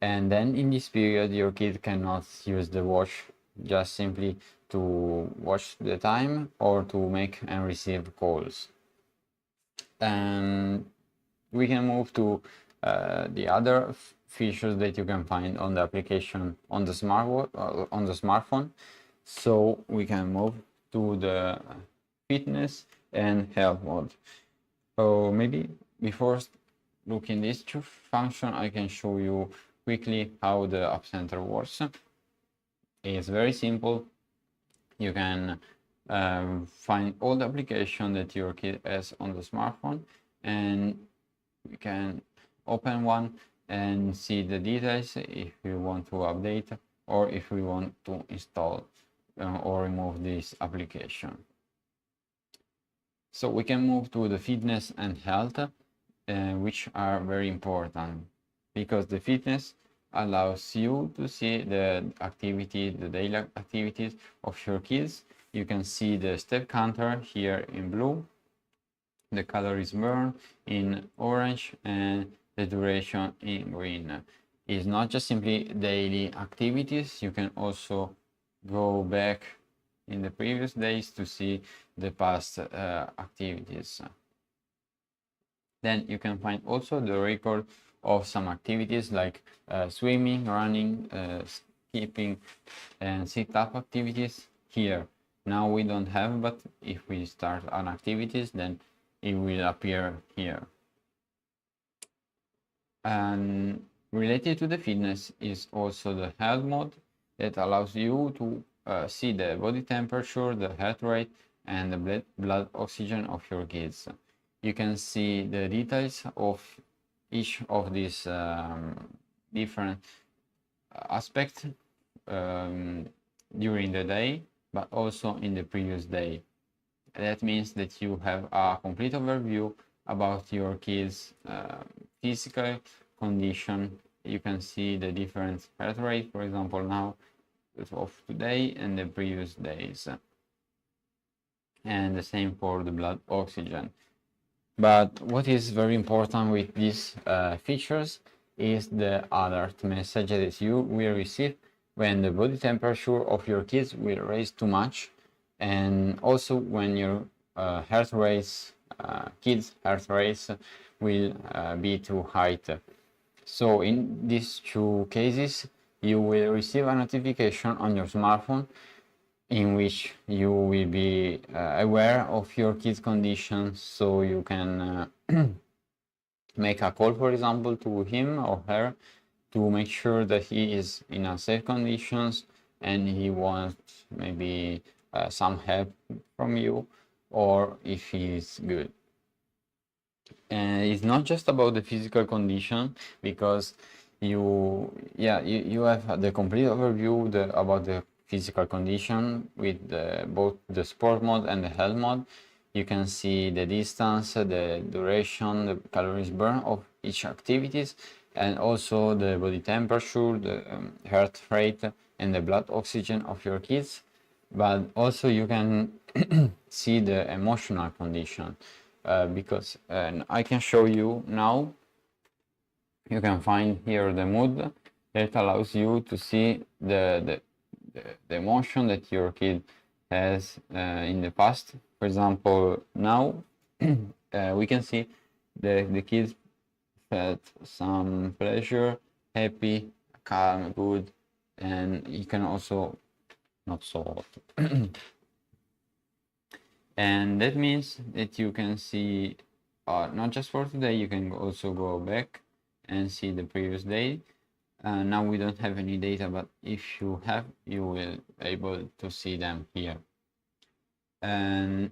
and then in this period your kid cannot use the watch, just simply to watch the time or to make and receive calls. And we can move to the other features that you can find on the application on the smartphone. So we can move to the fitness and health mode. So maybe before looking these two functions, I can show you quickly how the App Center works. It's very simple. You can find all the applications that your kid has on the smartphone, and we can open one and see the details if we want to update or if we want to install or remove this application. So we can move to the fitness and health, which are very important, because the fitness allows you to see the daily activities of your kids. You can see the step counter here in blue, the calories burned in orange, and the duration in green. It's not just simply daily activities. You can also go back in the previous days to see the past activities. Then you can find also the record of some activities like swimming, running, skipping, and sit-up activities here. Now we don't have, but if we start on activities, then it will appear here. And related to the fitness is also the health mode that allows you to see the body temperature, the heart rate, and the blood oxygen of your kids. You can see the details of each of these different aspects during the day, but also in the previous day. That means that you have a complete overview about your kids' physical condition. You can see the different heart rate, for example, now of today and the previous days, and the same for the blood oxygen. But what is very important with these features is the alert message that you will receive when the body temperature of your kids will raise too much, and also when your heart rates, kids' heart rates will be too high. So in these two cases, you will receive a notification on your smartphone in which you will be aware of your kid's condition, so you can make a call, for example, to him or her to make sure that he is in a safe conditions and he wants maybe some help from you, or if he is good. And it's not just about the physical condition, because you have the complete overview about the physical condition with both the sport mode and the health mode. You can see the distance, the duration, the calories burned of each activities, and also the body temperature, the heart rate, and the blood oxygen of your kids. But also you can see the emotional condition, because I can show you now. You can find here the mood that allows you to see the emotion that your kid has in the past. For example, now we can see the kids felt some pleasure, happy, calm, good, and you can also not so hot. And that means that you can see not just for today, you can also go back and see the previous day. Now we don't have any data, but if you have, you will able to see them here. And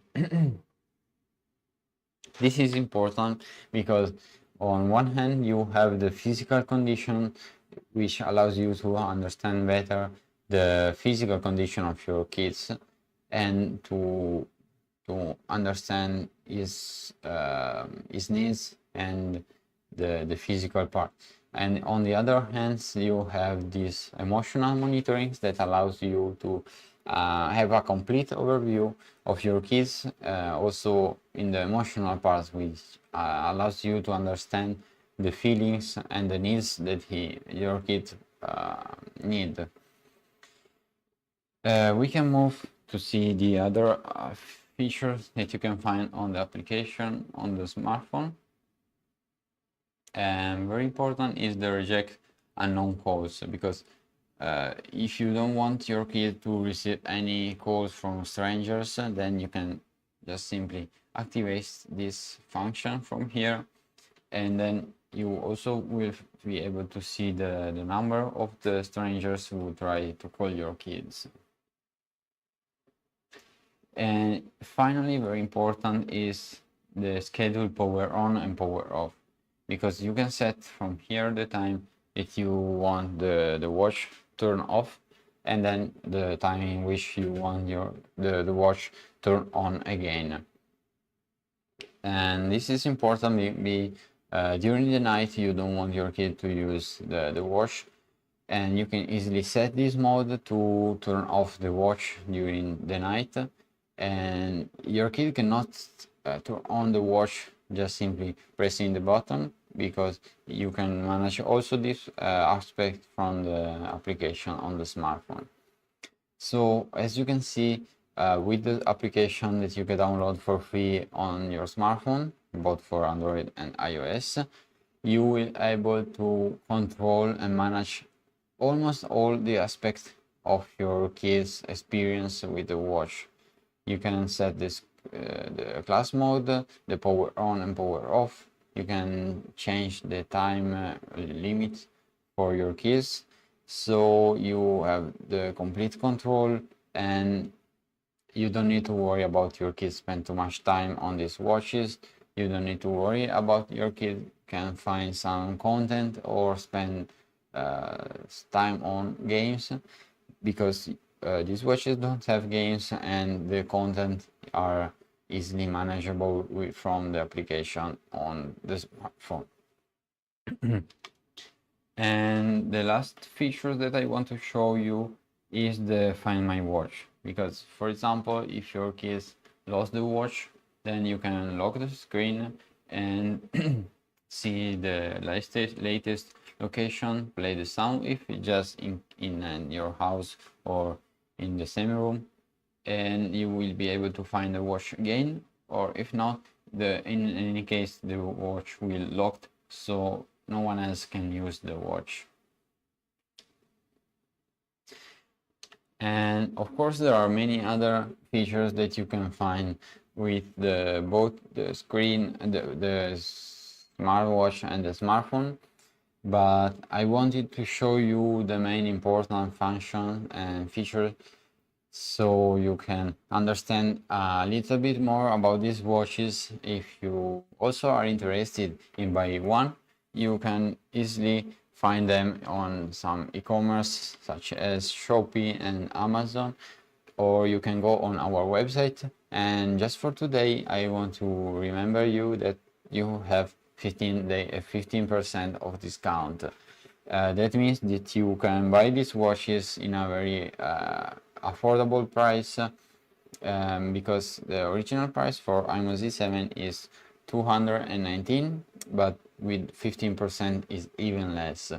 this is important because on one hand you have the physical condition, which allows you to understand better the physical condition of your kids and to understand his needs and the physical part. And on the other hand, you have this emotional monitoring that allows you to have a complete overview of your kids, also in the emotional part, which allows you to understand the feelings and the needs that your kid need. We can move to see the other features that you can find on the application on the smartphone. And very important is the reject unknown calls, because if you don't want your kid to receive any calls from strangers, then you can just simply activate this function from here, and then you also will be able to see the number of the strangers who try to call your kids. And finally, very important is the schedule power on and power off, because you can set from here the time that you want the watch turn off, and then the time in which you want the watch turn on again. And this is important during the night you don't want your kid to use the watch, and you can easily set this mode to turn off the watch during the night, and your kid cannot turn on the watch just simply pressing the button, because you can manage also this aspect from the application on the smartphone. So as you can see, with the application that you can download for free on your smartphone, both for Android and iOS, you will be able to control and manage almost all the aspects of your kids' experience with the watch. You can set this the class mode, the power on and power off. You can change the time limit for your kids, so you have the complete control, and you don't need to worry about your kids spend too much time on these watches. You don't need to worry about your kid can find some content or spend time on games, because these watches don't have games, and the content are easily manageable from the application on the smartphone. And the last feature that I want to show you is the Find My Watch, because for example, if your kids lost the watch, then you can unlock the screen and see the latest location, play the sound if it's just in your house or in the same room, and you will be able to find the watch again. Or if not, in any case the watch will locked, so no one else can use the watch. And of course there are many other features that you can find with both the screen and the smartwatch and the smartphone, but I wanted to show you the main important function and features so you can understand a little bit more about these watches. If you also are interested in buying one, you can easily find them on some e-commerce such as Shopee and Amazon, or you can go on our website. And just for today, I want to remember you that you have 15% of discount. That means that you can buy these watches in a very affordable price, because the original price for imoo Z7 is 219, but with 15% is even less,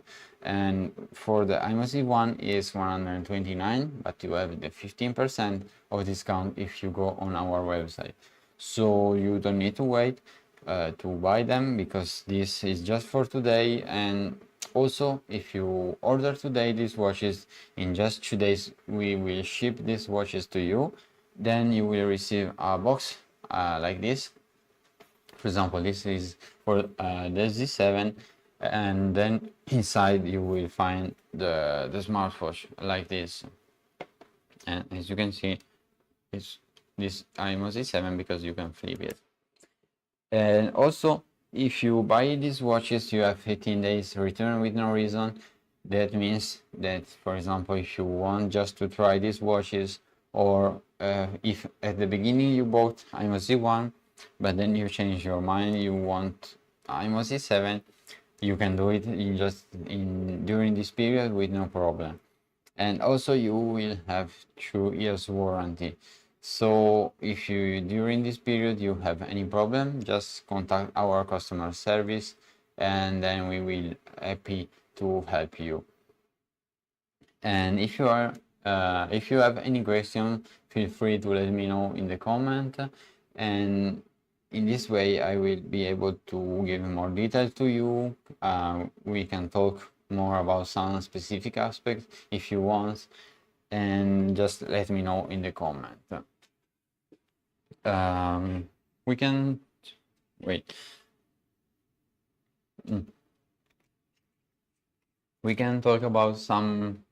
and for the imoo Z1 is 129, but you have the 15% of discount if you go on our website. So you don't need to wait to buy them, because this is just for today. And also, if you order today these watches, in just 2 days we will ship these watches to you. Then you will receive a box like this. For example, this is for the Z7, and then inside you will find the smartwatch like this. And as you can see, it's this imoo Z7 because you can flip it. And also, if you buy these watches, you have 15 days return with no reason. That means that, for example, if you want just to try these watches, or if at the beginning you bought imoo Z1, but then you change your mind, you want imoo Z7, you can do it during this period with no problem. And also you will have 2 years warranty. So if you during this period you have any problem, just contact our customer service, and then we will happy to help you. And if you have any question, feel free to let me know in the comment, and in this way I will be able to give more details to you. We can talk more about some specific aspects if you want, and just let me know in the comment. We can wait. We can talk about some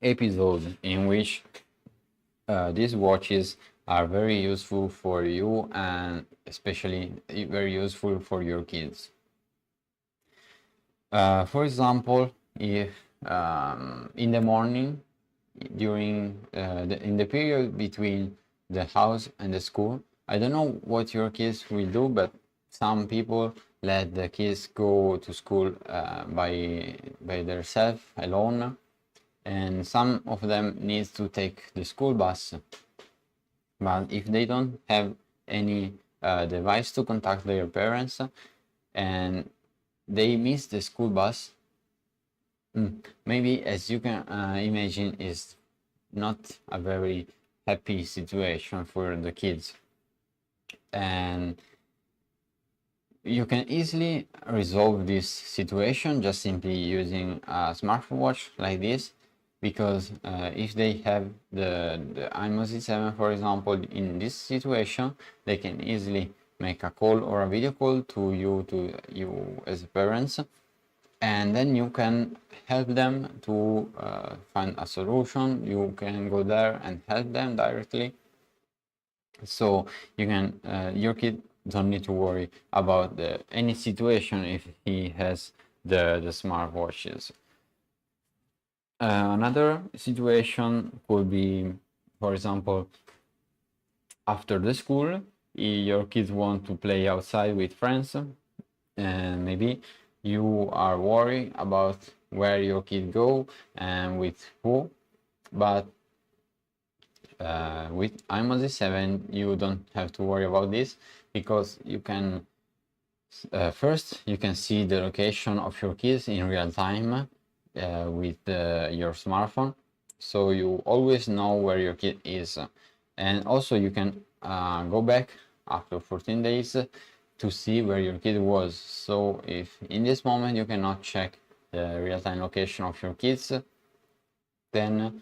episodes in which these watches are very useful for you, and especially very useful for your kids. For example, if in the morning, during in the period between the house and the school, I don't know what your kids will do, but some people let the kids go to school by themselves alone, and some of them needs to take the school bus. But if they don't have any device to contact their parents, and they miss the school bus, maybe, as you can imagine, is not a very happy situation for the kids. And you can easily resolve this situation just simply using a smartwatch like this, because if they have the imoo Z7, for example, in this situation, they can easily make a call or a video call to you as parents, and then you can help them to find a solution. You can go there and help them directly, so you can your kid don't need to worry about any situation if he has the smartwatches. Another situation could be, for example, after the school, your kids want to play outside with friends, and maybe you are worried about where your kid go and with who, but with imoo Z7 you don't have to worry about this, because you can first you can see the location of your kids in real time with your smartphone, so you always know where your kid is, and also you can go back after 14 days to see where your kid was. So if in this moment you cannot check the real-time location of your kids, then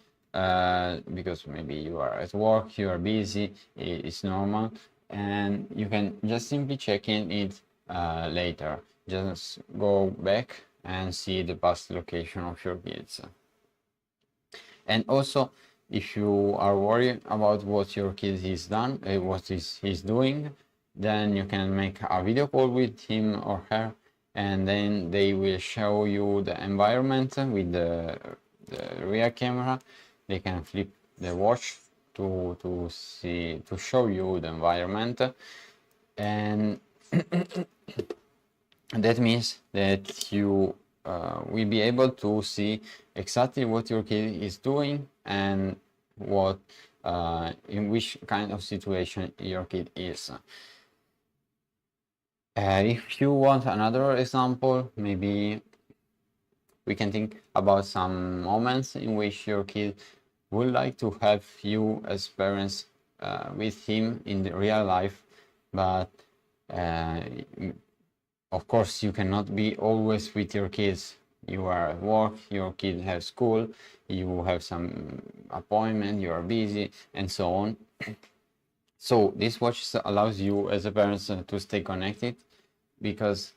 because maybe you are at work, you are busy, it's normal, and you can just simply check in it later. Just go back and see the past location of your kids. And also, if you are worried about what your kid is done, what he's doing, then you can make a video call with him or her, and then they will show you the environment with the rear camera. They can flip the watch to show you the environment, and that means that you will be able to see exactly what your kid is doing and what in which kind of situation your kid is. If you want another example, maybe we can think about some moments in which your kid would like to have you as parents with him in the real life, but of course you cannot be always with your kids. You are at work, your kid has school, you have some appointment, you are busy, and so on. So this watch allows you as a parent to stay connected, because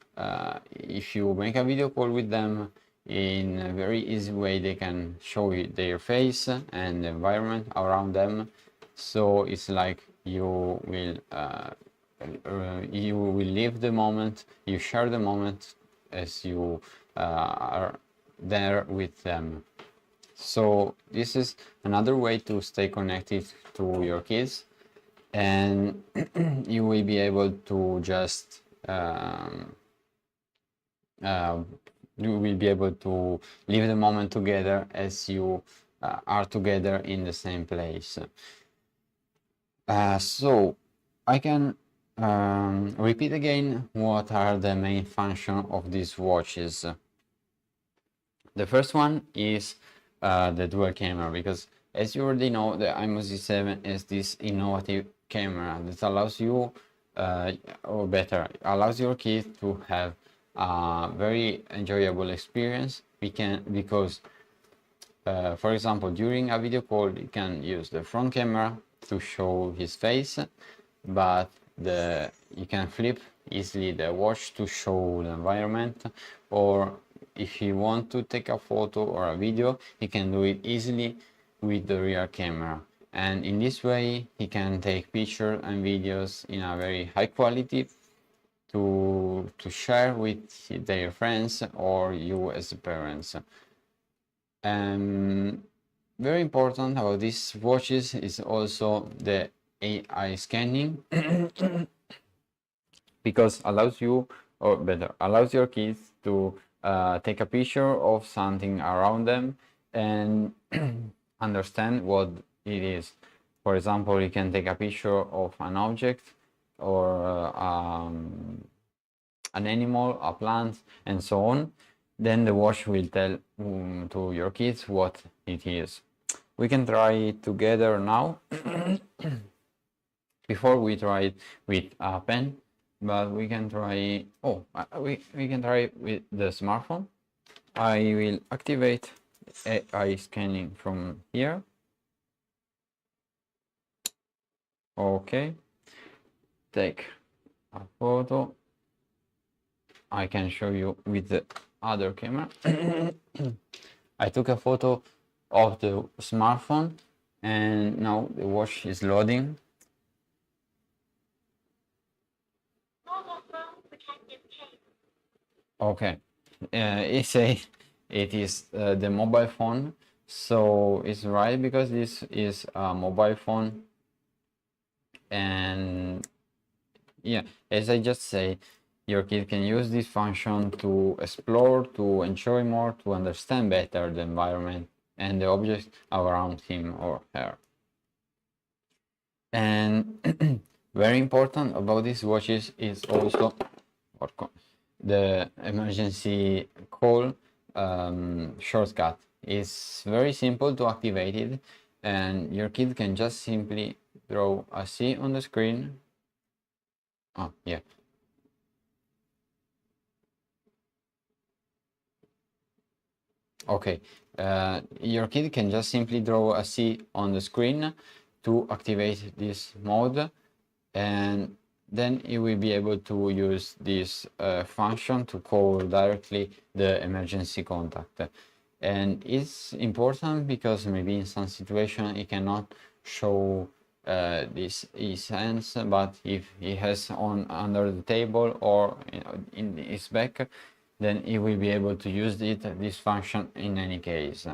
if you make a video call with them, in a very easy way they can show you their face and the environment around them. So it's like you will live the moment, you share the moment as you are there with them. So this is another way to stay connected to your kids, and you will be able to just you will be able to live the moment together as you are together in the same place. So I can repeat again what are the main functions of these watches. The first one is the dual camera, because as you already know, the imoo Z7 is this innovative camera that allows you, or better, allows your kids to have a very enjoyable experience. Because for example, during a video call you can use the front camera to show his face, but you can flip easily the watch to show the environment, or if you want to take a photo or a video, he can do it easily with the rear camera, and in this way he can take pictures and videos in a very high quality to share with their friends or you as parents. Very important about these watches is also the AI scanning, because allows you, or better, allows your kids to take a picture of something around them and understand what it is. For example, you can take a picture of an object, or an animal, a plant, and so on. Then the watch will tell to your kids what it is. We can try it together now. Before we try it with a pen, but we can try, we can try it with the smartphone. I will activate AI scanning from here. Okay, take a photo. I can show you with the other camera. I took a photo of the smartphone, and now the watch is loading. Okay, it is the mobile phone, so it's right, because this is a mobile phone, and Yeah, as I just say, your kid can use this function to explore, to enjoy more, to understand better the environment and the objects around him or her. And very important about these watches is also the emergency call shortcut. It's very simple to activate it, and your kid can just simply draw a C on the screen. Oh, yeah. Okay, your kid can just simply draw a C on the screen to activate this mode, and then you will be able to use this function to call directly the emergency contact. And it's important because maybe in some situation it cannot show this his hands, but if he has on under the table or in his back, then he will be able to use this function in any case.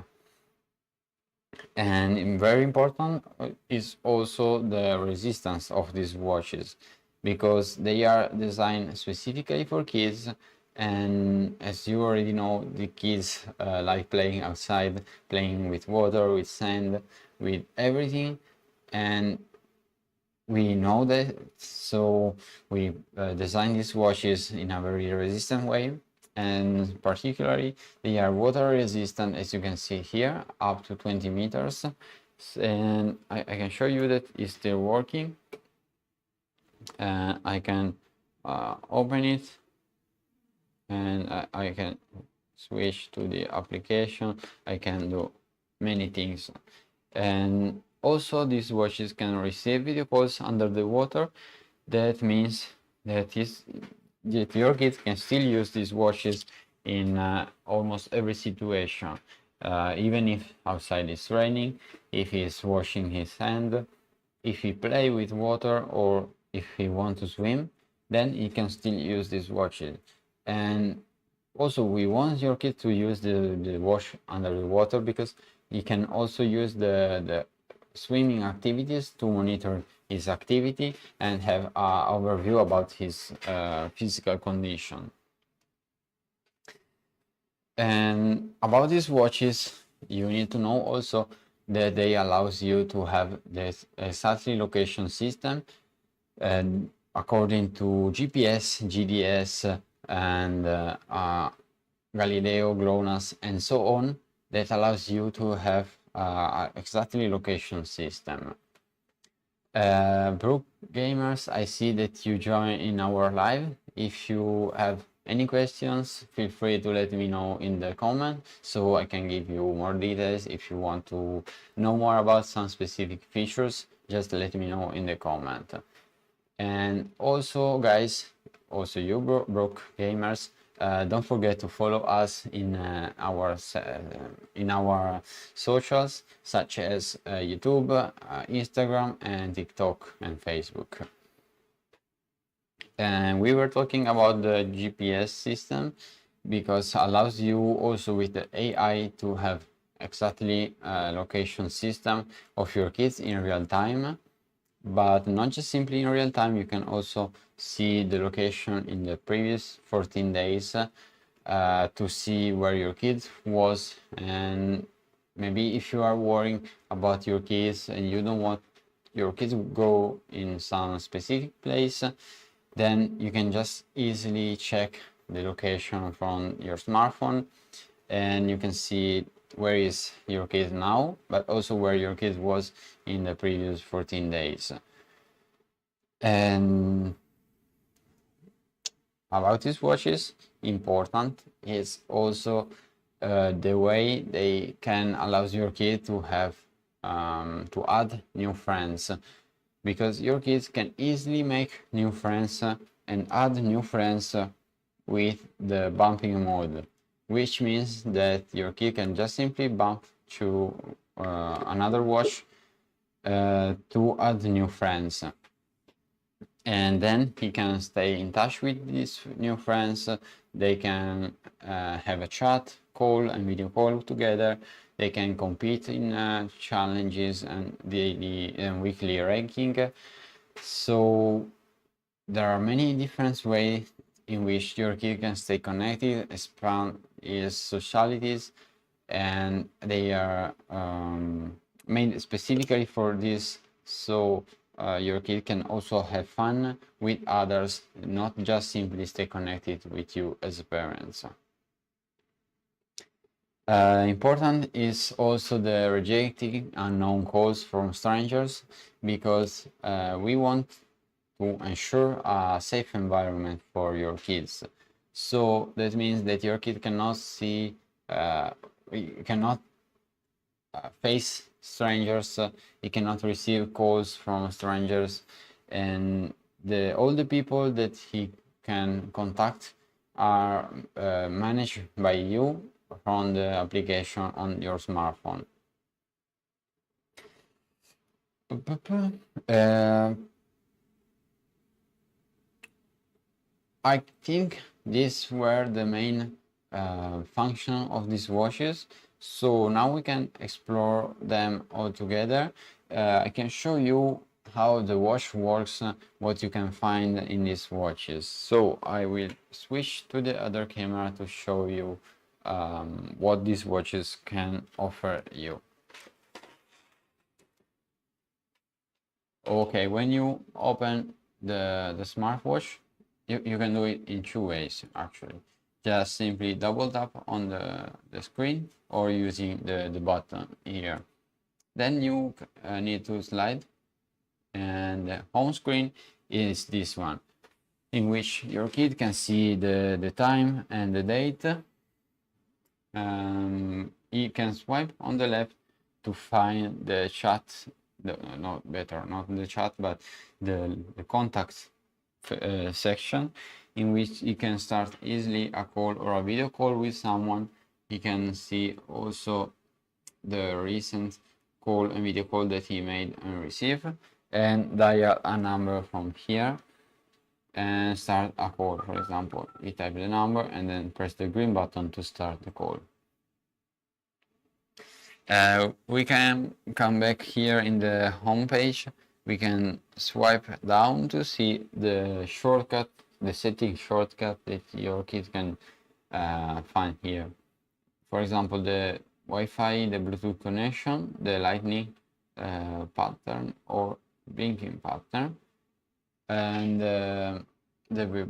And very important is also the resistance of these watches, because they are designed specifically for kids, and as you already know, the kids like playing outside, playing with water, with sand, with everything, and we know that, so we design these watches in a very resistant way, and particularly they are water resistant, as you can see here, up to 20 meters. And I can show you that it's still working. I can open it, and I can switch to the application. I can do many things, and also these watches can receive video calls under the water. That means that your kids can still use these watches in almost every situation, even if outside is raining, if he's washing his hand, if he play with water, or if he want to swim, then he can still use these watches. And also we want your kid to use the wash under the water, because you can also use the swimming activities to monitor his activity and have an overview about his physical condition. And about these watches, you need to know also that they allows you to have this exactly location system, and according to GPS, GDS, and Galileo, GLONASS, and so on, that allows you to have exactly location system. Brook Gamers, I see that you join in our live. If you have any questions, feel free to let me know in the comment, so I can give you more details. If you want to know more about some specific features, just let me know in the comment. And also, guys, also you Brook Gamers, don't forget to follow us in our socials, such as YouTube, Instagram, and TikTok and Facebook. And we were talking about the GPS system because allows you also with the AI to have exactly location system of your kids in real time. But not just simply in real time, you can also see the location in the previous 14 days to see where your kid was. And maybe if you are worrying about your kids and you don't want your kids to go in some specific place, then you can just easily check the location from your smartphone, and you can see where is your kid now, but also where your kid was in the previous 14 days. And about these watches, important is also the way they can allow your kid to have to add new friends, because your kids can easily make new friends and add new friends with the bumping mode, which means that your kid can just simply bump to another watch to add new friends, and then he can stay in touch with these new friends. They can have a chat, call, and video call together. They can compete in challenges and daily and weekly ranking. So there are many different ways in which your kid can stay connected, expand his socialities, and they are made specifically for this, so your kid can also have fun with others, not just simply stay connected with you as parents. Important is also the rejecting unknown calls from strangers, because we want to ensure a safe environment for your kids. So that means that your kid cannot see, cannot face strangers, he cannot receive calls from strangers, and all the people that he can contact are managed by you from the application on your smartphone. I think these were the main function of these watches. So now we can explore them all together. I can show you how the watch works, what you can find in these watches. So I will switch to the other camera to show you what these watches can offer you. Okay, when you open the smartwatch, you can do it in two ways actually. Just simply double tap on the screen or using the button here. Then you need to slide, and the home screen is this one, in which your kid can see the time and the date. He can swipe on the left to find the chat, not the chat, but the contacts section, in which you can start easily a call or a video call with someone. You can see also the recent call and video call that he made and received, and dial a number from here and start a call. For example, we type the number and then press the green button to start the call. We can come back here in the home page. We can swipe down to see the shortcut, the setting shortcut that your kid can find here. For example, the Wi-Fi, the Bluetooth connection, the lightning pattern or blinking pattern, and the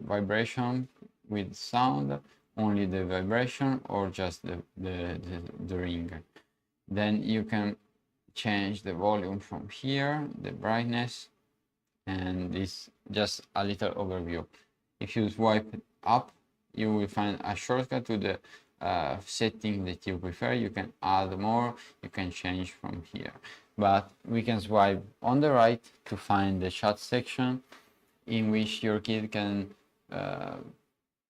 vibration with sound, only the vibration or just the ring. Then you can change the volume from here, the brightness, and this just a little overview. If you swipe up, you will find a shortcut to the setting that you prefer. You can add more, you can change from here. But we can swipe on the right to find the chat section, in which your kid can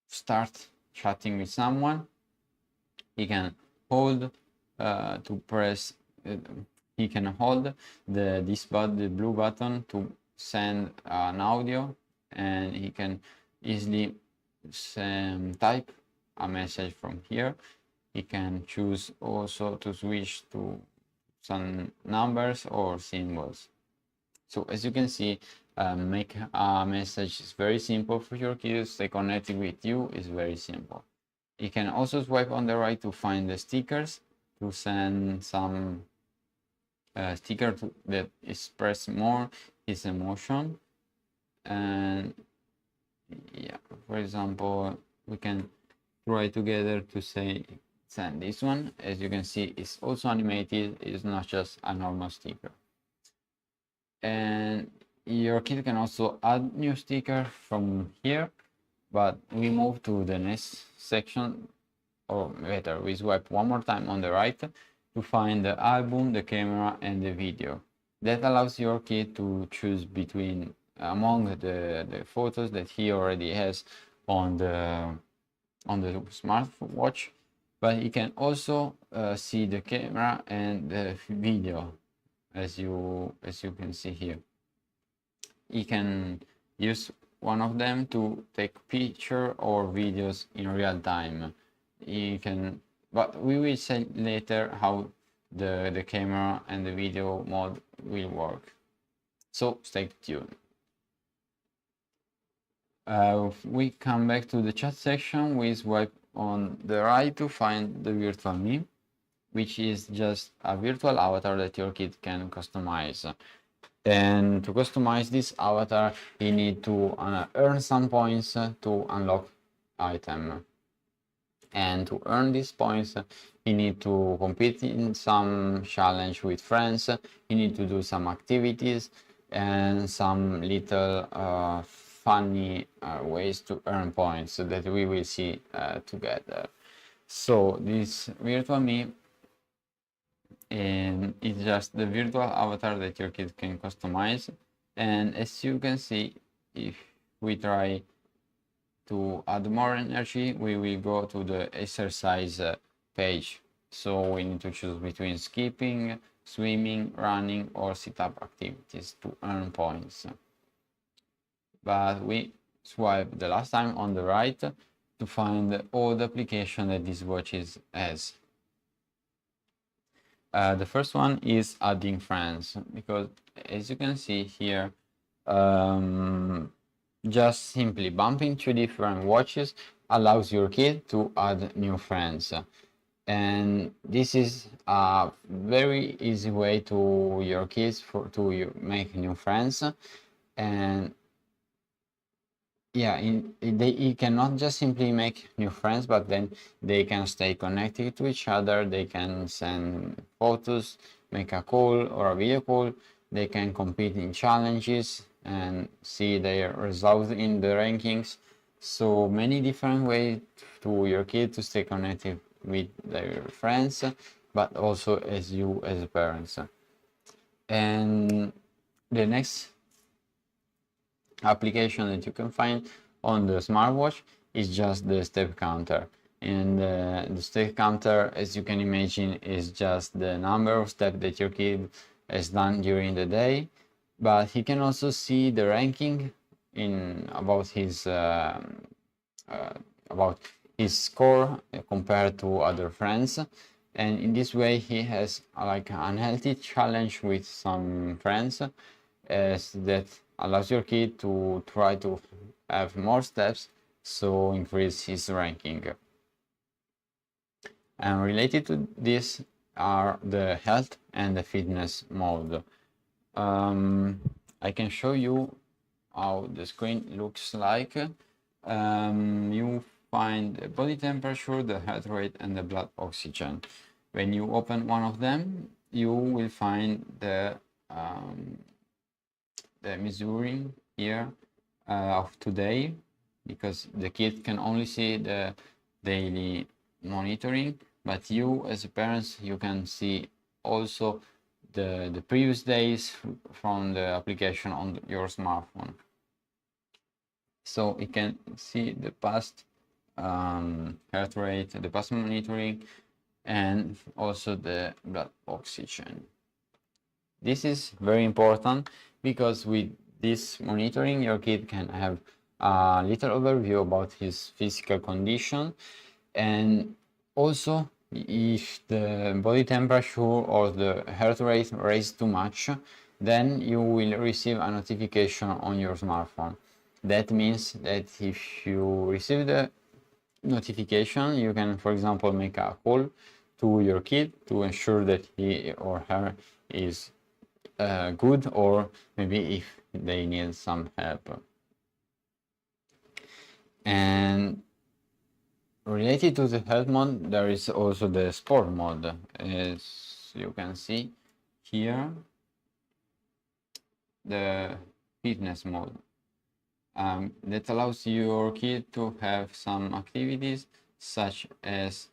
start chatting with someone. He can hold to press, he can hold the blue button to send an audio, and he can easily type a message from here. He can choose also to switch to some numbers or symbols. So as you can see, make a message is very simple for your kids. Stay connected with you is very simple. You can also swipe on the right to find the stickers, to send some sticker that express more his emotion. And yeah, for example, we can try together to send this one. As you can see, it's also animated, it's not just a normal sticker. And your kid can also add new sticker from here, but we move to the next section, or better, we swipe one more time on the right to find the album, the camera, and the video. That allows your kid to choose between among the photos that he already has on the smartwatch, but he can also see the camera and the video, as you can see here. He can use one of them to take picture or videos in real time. You can, but we will say later how the camera and the video mode will work. So stay tuned. We come back to the chat section. We swipe on the right to find the virtual me, which is just a virtual avatar that your kid can customize. And to customize this avatar, you need to earn some points to unlock item. And to earn these points, you need to compete in some challenge with friends, you need to do some activities and some little funny ways to earn points that we will see together. So this virtual me it's just the virtual avatar that your kid can customize, and as you can see, if we try to add more energy, we will go to the exercise page. So we need to choose between skipping, swimming, running, or sit-up activities to earn points. But we swipe the last time on the right to find all the application that this watch has. The first one is adding friends, because as you can see here, just simply bumping two different watches allows your kid to add new friends. And this is a very easy way to your kids to make new friends. And yeah, you cannot just simply make new friends, but then they can stay connected to each other. They can send photos, make a call or a video call. They can compete in challenges and see their results in the rankings. So many different ways to your kid to stay connected with their friends, but also as you as parents. And the next application that you can find on the smartwatch is just the step counter. And the step counter, as you can imagine, is just the number of steps that your kid has done during the day, but he can also see the ranking in about his score compared to other friends. And in this way he has like an unhealthy challenge with some friends, as that allows your kid to try to have more steps, so increase his ranking. And related to this are the health and the fitness mode. I can show you how the screen looks like. You find the body temperature, the heart rate, and the blood oxygen. When you open one of them, you will find the measuring here of today, because the kid can only see the daily monitoring, but you as a parent, you can see also the previous days from the application on your smartphone. So you can see the past heart rate, the past monitoring, and also the blood oxygen. This is very important because with this monitoring, your kid can have a little overview about his physical condition, and also if the body temperature or the heart rate raises too much, then you will receive a notification on your smartphone. That means that if you receive the notification, you can, for example, make a call to your kid to ensure that he or her is good, or maybe if they need some help. And related to the health mode, there is also the sport mode, as you can see here, the fitness mode. That allows your kid to have some activities such as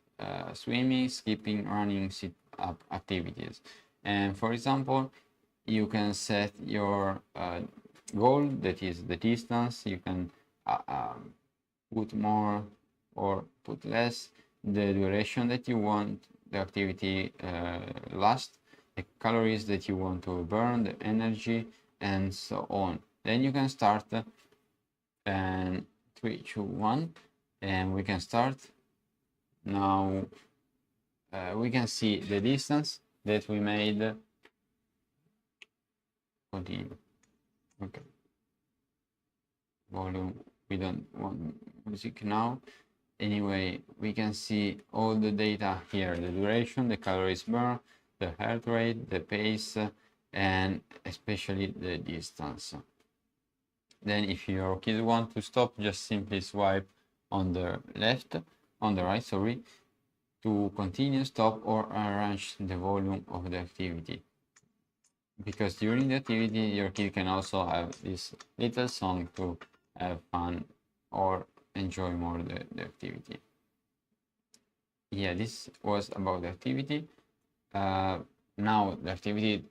swimming, skipping, running, sit-up activities. And for example, you can set your goal, that is the distance. You can put more or put less, the duration that you want the activity last, the calories that you want to burn, the energy, and so on. Then you can start, and 3, 2, 1, and we can start. Now we can see the distance that we made. Continue. Okay. Volume we don't want music now. Anyway, we can see all the data here: the duration, the calories burned, the heart rate, the pace, and especially the distance. Then if your kids want to stop, just simply swipe on the right, sorry, to continue, stop, or arrange the volume of the activity. Because during the activity, your kid can also have this little song to have fun or enjoy more the activity. Yeah, this was about the activity. Now the activity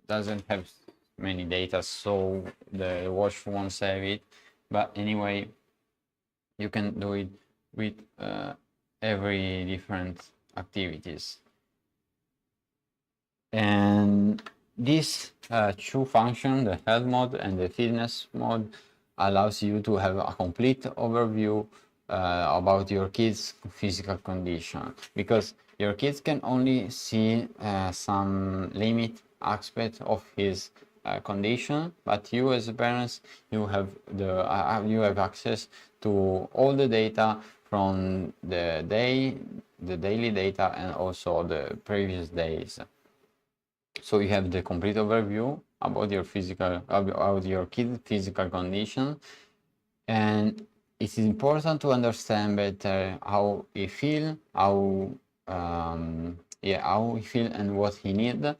doesn't have many data, so the watch won't save it. But anyway, you can do it with every different activities. And this two function, the health mode and the fitness mode, allows you to have a complete overview about your kids' physical condition, because your kids can only see some limit aspect of his condition, but you as parents, you have access to all the data from the daily data, and also the previous days. So you have the complete overview about your kid's physical condition, and it is important to understand better how he feel, how he feel and what he need.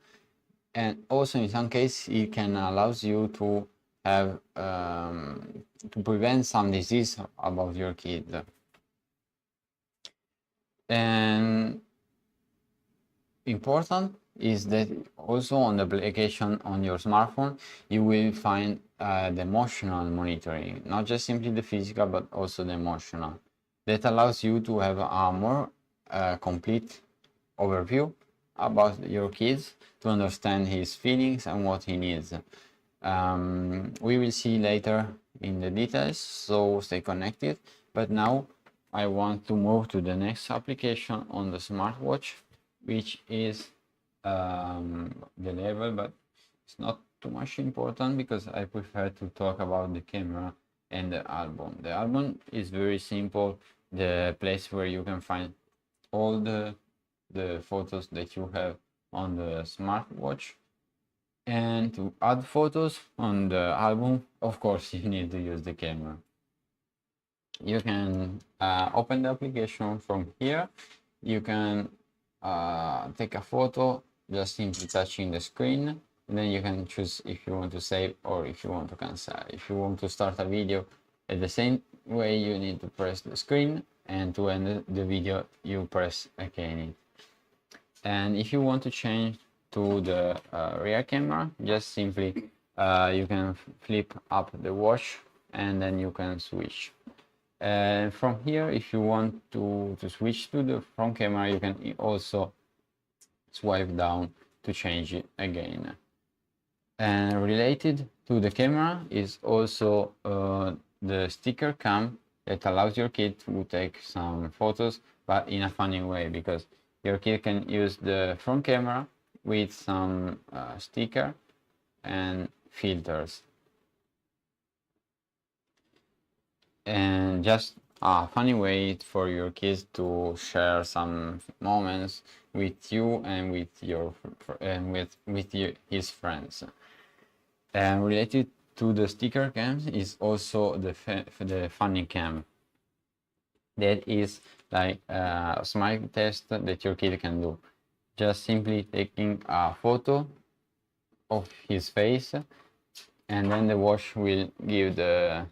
And also in some cases it can allows you to have to prevent some disease about your kid. And important is that also on the application on your smartphone you will find the emotional monitoring, not just simply the physical but also the emotional. That allows you to have a more complete overview about your kids, to understand his feelings and what he needs. We will see later in the details, so stay connected. But now I want to move to the next application on the smartwatch, which is the level, but it's not too much important because I prefer to talk about the camera and the album. The album is very simple, the place where you can find all the photos that you have on the smartwatch. And to add photos on the album, of course, you need to use the camera. You can open the application from here. You can take a photo just simply touching the screen, and then you can choose if you want to save or if you want to cancel. If you want to start a video at the same way, you need to press the screen, and to end the video you press again. And if you want to change to the rear camera, just simply you can flip up the watch and then you can switch. And from here, if you want to switch to the front camera, you can also swipe down to change it again. And related to the camera is also the sticker cam that allows your kid to take some photos, but in a funny way, because your kid can use the front camera with some sticker and filters, and just a funny way for your kids to share some moments with you and with his friends. And related to the sticker cam is also the funny cam. That is like a smile test that your kid can do. Just simply taking a photo of his face, and then the watch will give the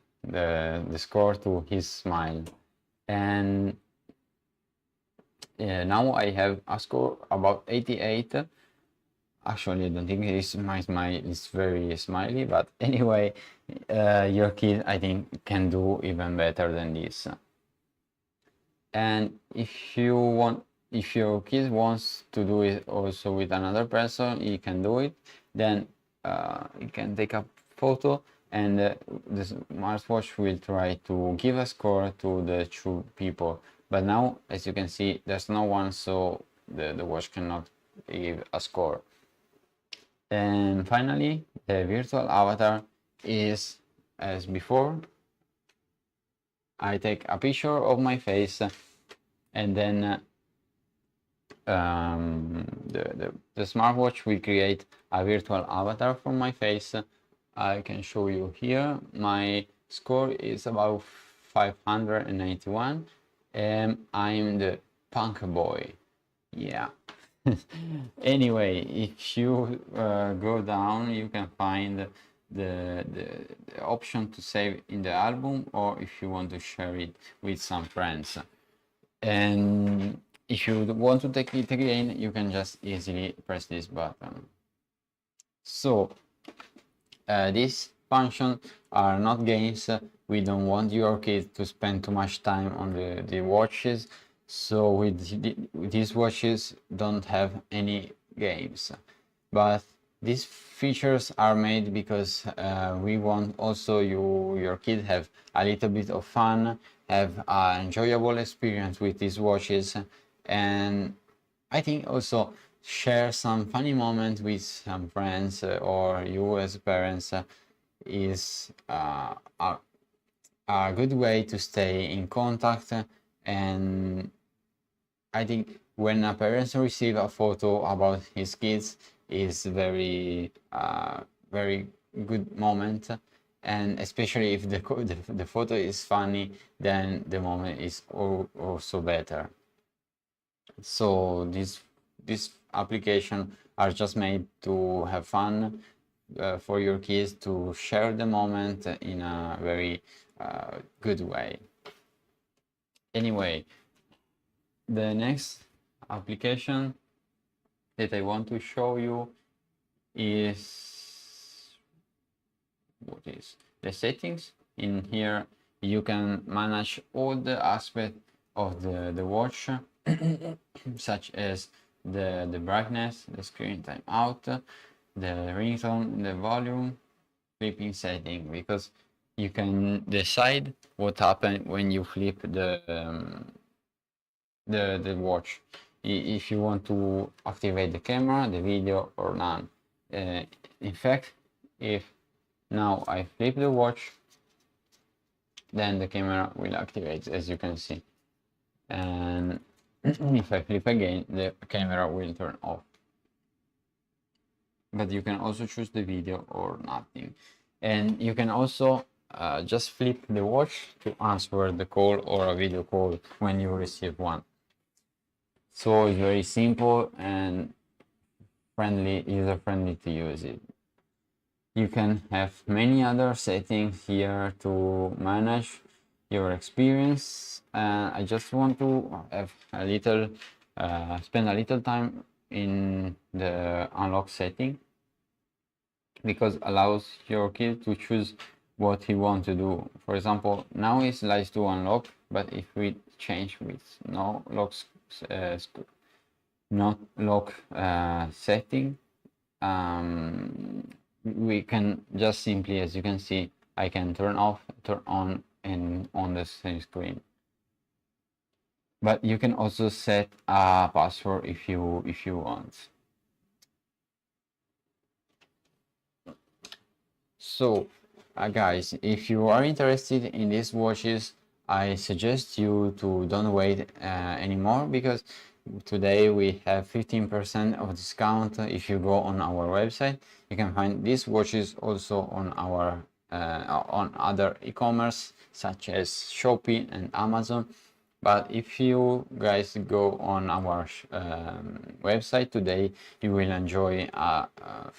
score to his smile. And now I have a score about 88. Actually, I don't think my smile is very smiley, but anyway, your kid, I think, can do even better than this. And if your kid wants to do it also with another person, he can do it. Then he can take a photo, and the smartwatch will try to give a score to the two people. But now, as you can see, there's no one, so the watch cannot give a score. And finally, the virtual avatar is as before. I take a picture of my face, and then the smartwatch will create a virtual avatar for my face. I can show you here. My score is about 591, and I'm the punk boy. Yeah. Anyway, if you go down, you can find the option to save in the album, or if you want to share it with some friends. And if you want to take it again, you can just easily press this button. So these functions are not games. We don't want your kids to spend too much time on the watches, so these watches don't have any games. But these features are made because we want also your kid have a little bit of fun, have an enjoyable experience with these watches, and I think also share some funny moments with some friends, or you as parents, is a good way to stay in contact. And I think when a parent receives a photo about his kids, is very very good moment, and especially if the photo is funny, then the moment is also better. So these applications are just made to have fun, for your kids to share the moment in a very good way. Anyway, the next application that I want to show you is the settings. In here you can manage all the aspects of the watch, such as the brightness, the screen time out, the ringtone, the volume, flipping setting, because you can decide what happens when you flip the watch, if you want to activate the camera, the video, or none. In fact, if now I flip the watch, then the camera will activate, as you can see, and if I flip again, the camera will turn off. But you can also choose the video or nothing, and you can also just flip the watch to answer the call or a video call when you receive one. So it's very simple and user-friendly to use it. You can have many other settings here to manage your experience. I just want to have a little, spend a little time in the unlock setting, because allows your kid to choose what he wants to do. For example, now it's likes to unlock, but if we change with no locks, not lock setting, we can just simply, as you can see, I can turn off, turn on, and on the same screen. But you can also set a password if you want. So guys, if you are interested in these watches, I suggest you to don't wait anymore, because today we have 15% of discount. If you go on our website, you can find these watches also on our on other e-commerce such as Shopee and Amazon. But if you guys go on our website today, you will enjoy a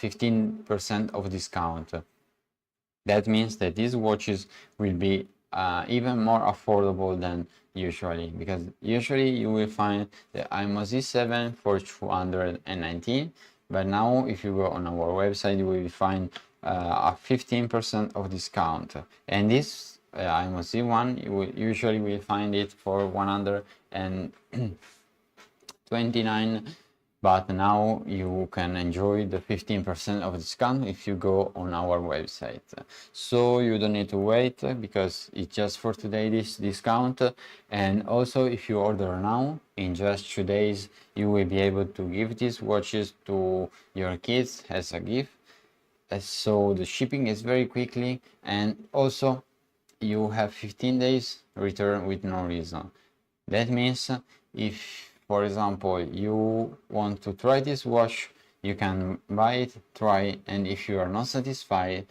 15% of discount. That means that these watches will be even more affordable than usually, because usually you will find the imoo Z7 for 219, but now if you go on our website, you will find a 15% of discount. And this imoo Z1, you will usually find it for 129, but now you can enjoy the 15% of discount if you go on our website. So you don't need to wait, because it's just for today, this discount. And also, if you order now, in just 2 days you will be able to give these watches to your kids as a gift. So the shipping is very quickly, and also you have 15 days return with no reason. That means if, for example, you want to try this watch, you can buy it, try, and if you are not satisfied,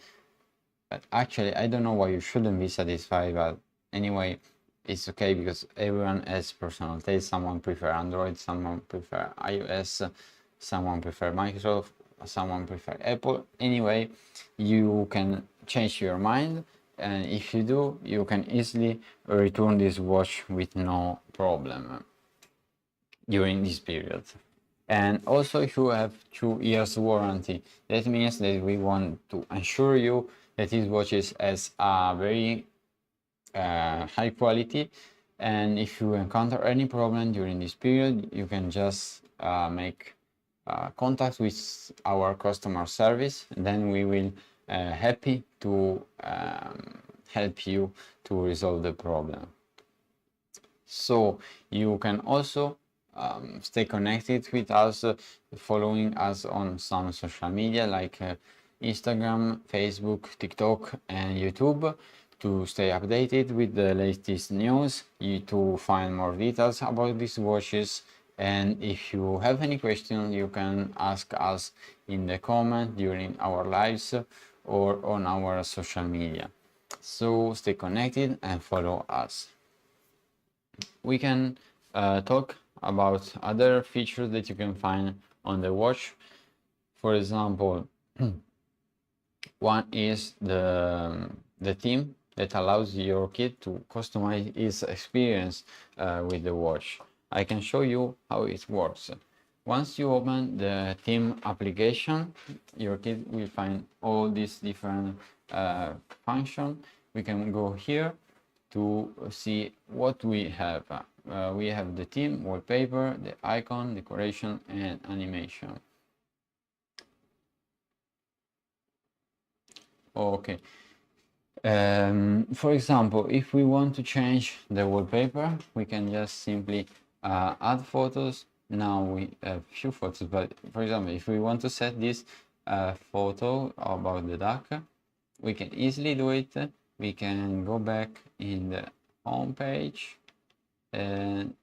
but actually I don't know why you shouldn't be satisfied, but anyway, it's okay because everyone has personal taste. Someone prefer Android, someone prefer iOS, someone prefer Microsoft, someone prefer Apple. Anyway, you can change your mind, and if you do, you can easily return this watch with no problem during this period. And also, if you have 2 years warranty, that means that we want to ensure you that this watch has a very high quality, and if you encounter any problem during this period, you can just make contact with our customer service, and then we will happy to help you to resolve the problem. So you can also stay connected with us, following us on some social media like Instagram, Facebook, TikTok, and YouTube, to stay updated with the latest news, to find more details about these watches. And if you have any question, you can ask us in the comment during our lives or on our social media. So stay connected and follow us. We can talk about other features that you can find on the watch. For example, one is the theme that allows your kid to customize his experience with the watch. I can show you how it works. Once you open the theme application, your kid will find all these different functions. We can go here to see what we have. We have the theme, wallpaper, the icon, decoration, and animation. Okay. For example, if we want to change the wallpaper, we can just simply add photos. Now we have few photos, but for example, if we want to set this photo about the duck, we can easily do it. We can go back in the home page, and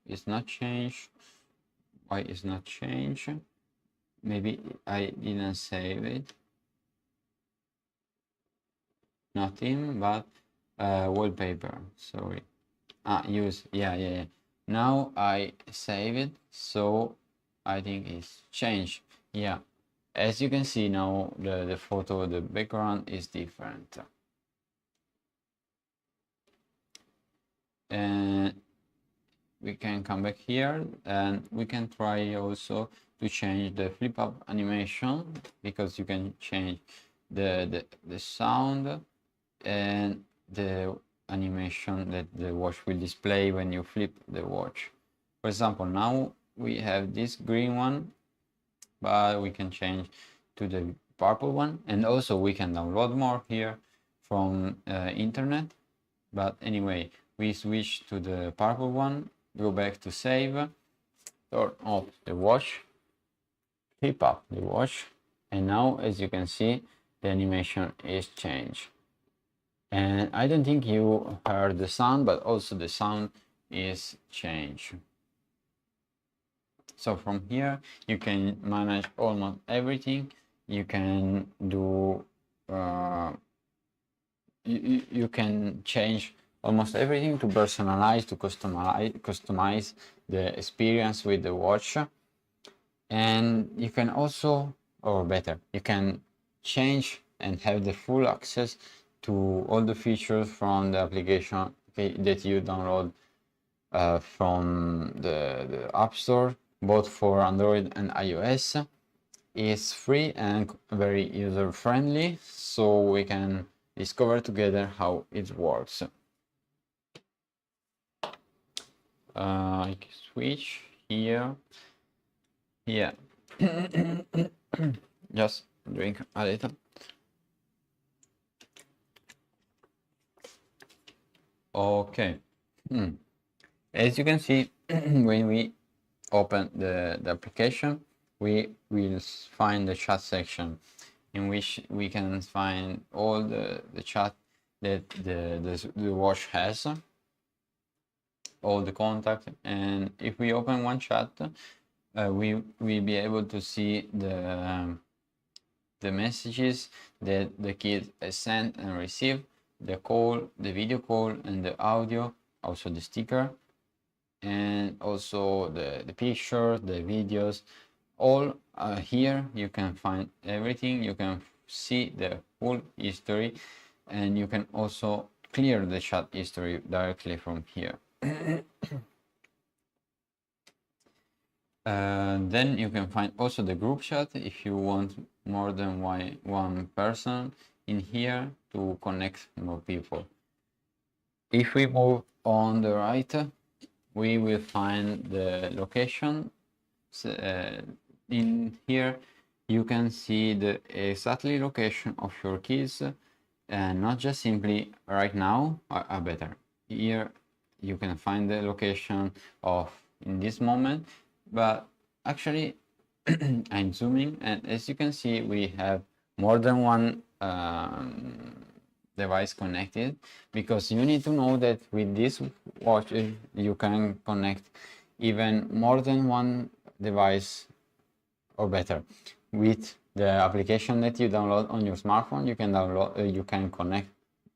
it's not changed. Why is not changed? Maybe I didn't save it. Not theme, but wallpaper. Sorry. Use. Yeah. Now I save it, so I think it's changed. Yeah, as you can see now, the photo, the background is different. And we can come back here, and we can try also to change the flip up animation, because you can change the sound and the animation that the watch will display when you flip the watch. For example, now we have this green one, but we can change to the purple one, and also we can download more here from internet. But anyway, we switch to the purple one, go back to save, turn off the watch, flip up the watch, and now as you can see, the animation is changed. And I don't think you heard the sound, but also the sound is changed. So from here you can manage almost everything. You can do you can change almost everything to personalize, to customize the experience with the watch. And you can also, or better, you can change and have the full access to all the features from the application that you download from the App Store, both for Android and iOS. It's free and very user friendly, so we can discover together how it works. I can switch here. Yeah. Just drink a little. Okay. As you can see, when we open the application, we will find the chat section, in which we can find all the chat that the watch has, all the contact. And if we open one chat, we will be able to see the messages that the kid has sent and received, the call, the video call, and the audio, also the sticker, and also the picture, the videos, all here. You can find everything. You can see the full history, and you can also clear the chat history directly from here. Then you can find also the group chat if you want more than one person in here to connect more people. If we move on the right, we will find the location. In here you can see the exactly location of your kids, and not just simply right now, better. Here you can find the location of in this moment, but actually I'm zooming, and as you can see we have more than one device connected, because you need to know that with this watch you can connect even more than one device, or better, with the application that you download on your smartphone. You can download, you can connect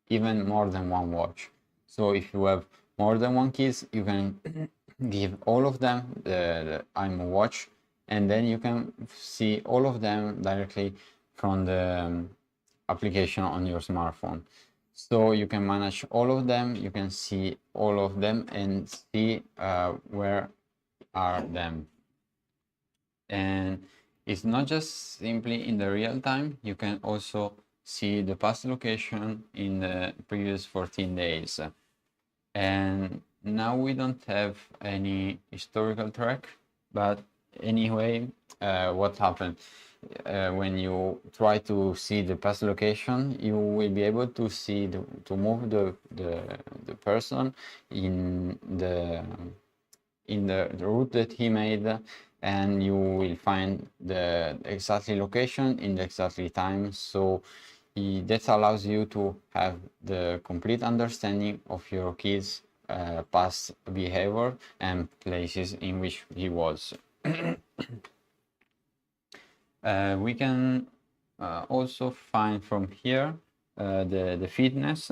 even more than one watch. So if you have more than one kids, you can give all of them the imoo watch, and then you can see all of them directly from the application on your smartphone. So you can manage all of them, you can see all of them, and see where are them. And it's not just simply in the real time, you can also see the past location in the previous 14 days. And now we don't have any historical track, but anyway, what happened? When you try to see the past location, you will be able to see to move the person in the route that he made, and you will find the exactly location in the exactly time. So that allows you to have the complete understanding of your kids past behavior and places in which he was. We can also find from here the fitness,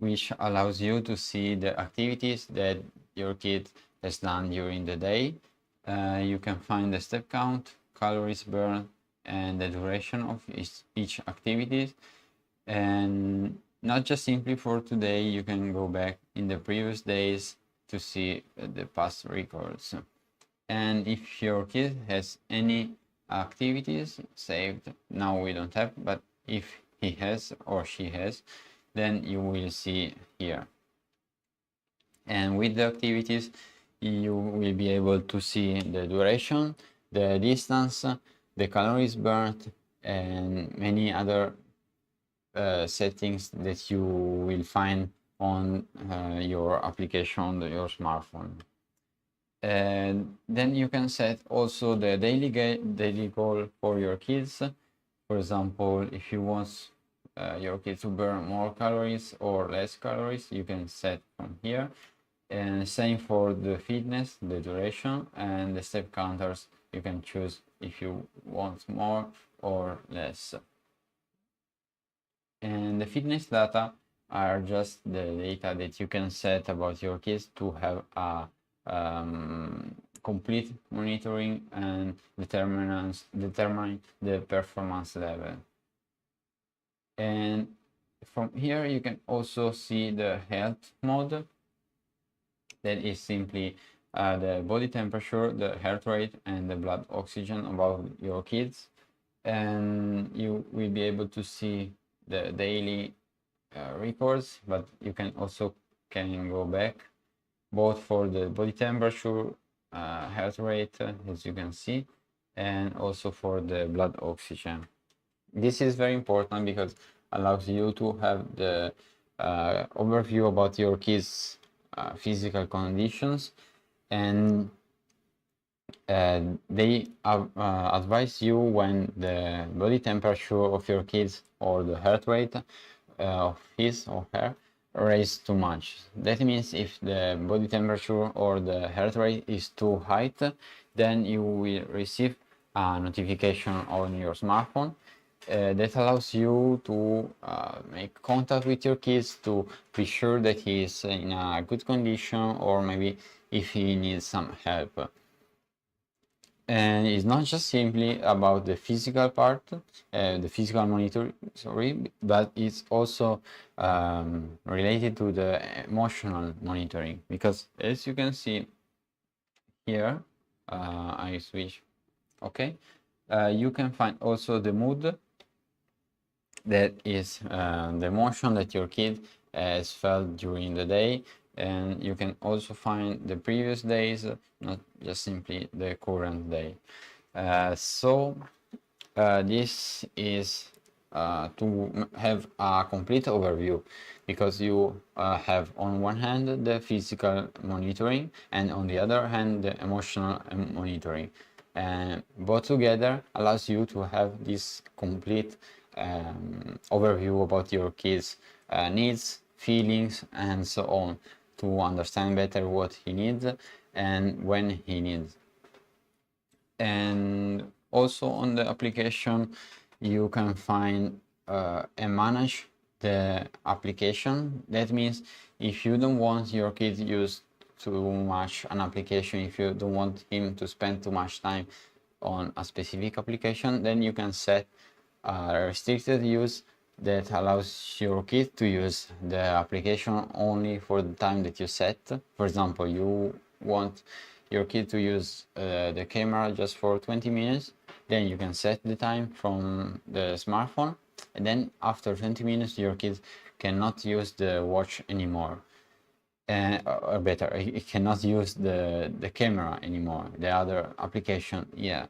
which allows you to see the activities that your kid has done during the day. You can find the step count, calories burned, and the duration of each activity. And not just simply for today, you can go back in the previous days to see the past records. And if your kid has any activities saved, now we don't have, but if he has or she has, then you will see here. And with the activities, you will be able to see the duration, the distance, the calories burned, and many other settings that you will find on your application on your smartphone. And then you can set also the daily goal for your kids. For example, if you want your kids to burn more calories or less calories, you can set from here. And same for the fitness, the duration, and the step counters. You can choose if you want more or less. And the fitness data are just the data that you can set about your kids to have a complete monitoring and determining the performance level. And from here you can also see the health mode, that is simply the body temperature, the heart rate, and the blood oxygen about your kids. And you will be able to see the daily records, but you can also go back both for the body temperature, heart rate, as you can see, and also for the blood oxygen. This is very important because allows you to have the overview about your kids' physical conditions, and they advise you when the body temperature of your kids or the heart rate of his or her raised too much. That means if the body temperature or the heart rate is too high, then you will receive a notification on your smartphone that allows you to make contact with your kids to be sure that he is in a good condition, or maybe if he needs some help. And it's not just simply about the physical part, the physical monitor, sorry, but it's also related to the emotional monitoring, because as you can see here, I switch, okay, you can find also the mood, that is the emotion that your kid has felt during the day, and you can also find the previous days, not just simply the current day. This is to have a complete overview, because you have on one hand the physical monitoring and on the other hand the emotional monitoring, and both together allows you to have this complete overview about your kids' needs, feelings, and so on, to understand better what he needs and when he needs. And also on the application you can find and manage the application. That means if you don't want your kid to use too much an application, if you don't want him to spend too much time on a specific application, then you can set a restricted use that allows your kid to use the application only for the time that you set. For example, you want your kid to use the camera just for 20 minutes, then you can set the time from the smartphone, and then after 20 minutes your kid cannot use the watch anymore. Or better, he cannot use the camera anymore, the other application, yeah.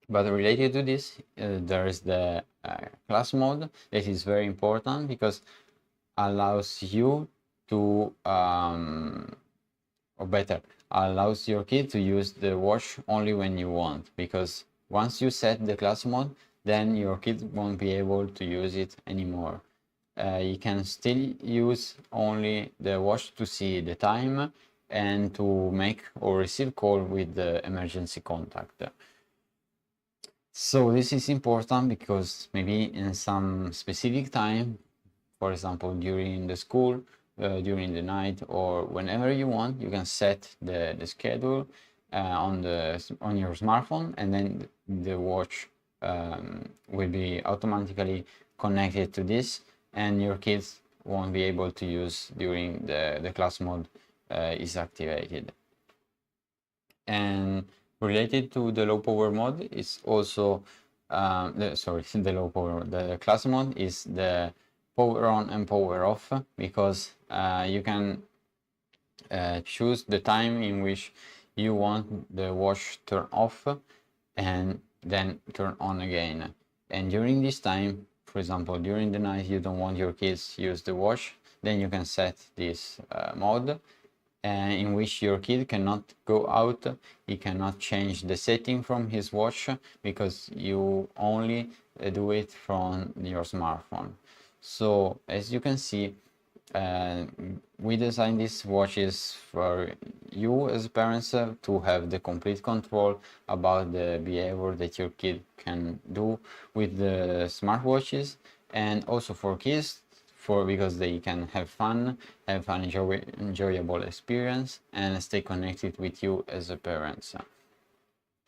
But related to this, there is the class mode that is very important, because allows you to, or better, allows your kid to use the watch only when you want, because once you set the class mode, then your kid won't be able to use it anymore. You can still use only the watch to see the time and to make or receive call with the emergency contact. So this is important because maybe in some specific time, for example during the school, during the night, or whenever you want, you can set the schedule on your smartphone, and then the watch will be automatically connected to this, and your kids won't be able to use during the class mode is activated. And related to the low power mode is also the low power, the class mode is the power on and power off, because you can choose the time in which you want the watch turn off and then turn on again. And during this time, for example during the night, you don't want your kids use the watch, then you can set this mode in which your kid cannot go out, he cannot change the setting from his watch, because you only do it from your smartphone. So as you can see, we designed these watches for you as parents to have the complete control about the behavior that your kid can do with the smartwatches, and also for kids, because they can have an enjoyable experience and stay connected with you as a parent.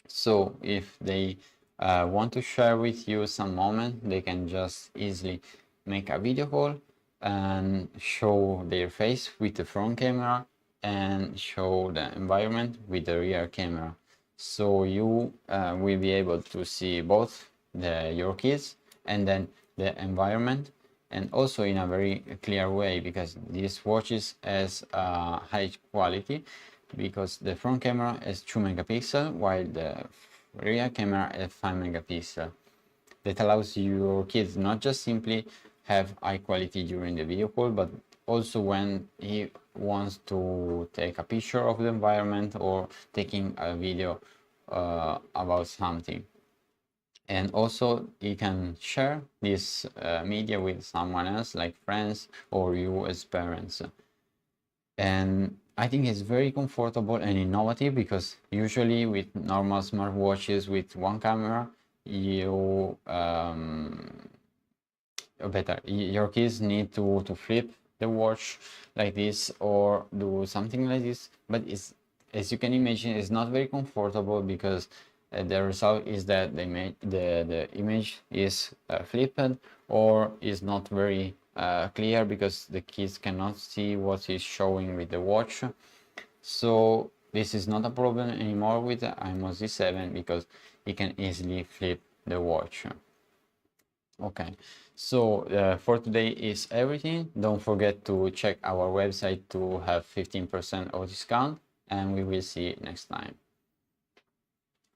So if they want to share with you some moment, they can just easily make a video call and show their face with the front camera and show the environment with the rear camera. So you will be able to see both your kids and then the environment, and also in a very clear way, because this watches has high quality, because the front camera is 2 megapixel while the rear camera is 5 megapixel. That allows your kids not just simply have high quality during the video call, but also when he wants to take a picture of the environment or taking a video about something. And also you can share this media with someone else, like friends or you as parents. And I think it's very comfortable and innovative, because usually with normal smartwatches with one camera, you better your kids need to flip the watch like this or do something like this, but it's, as you can imagine, it's not very comfortable, because the result is that the image is flipped, or is not very clear, because the kids cannot see what is showing with the watch. So this is not a problem anymore with the imoo Z7, because it can easily flip the watch. Okay, so for today is everything. Don't forget to check our website to have 15% of discount, and we will see you next time.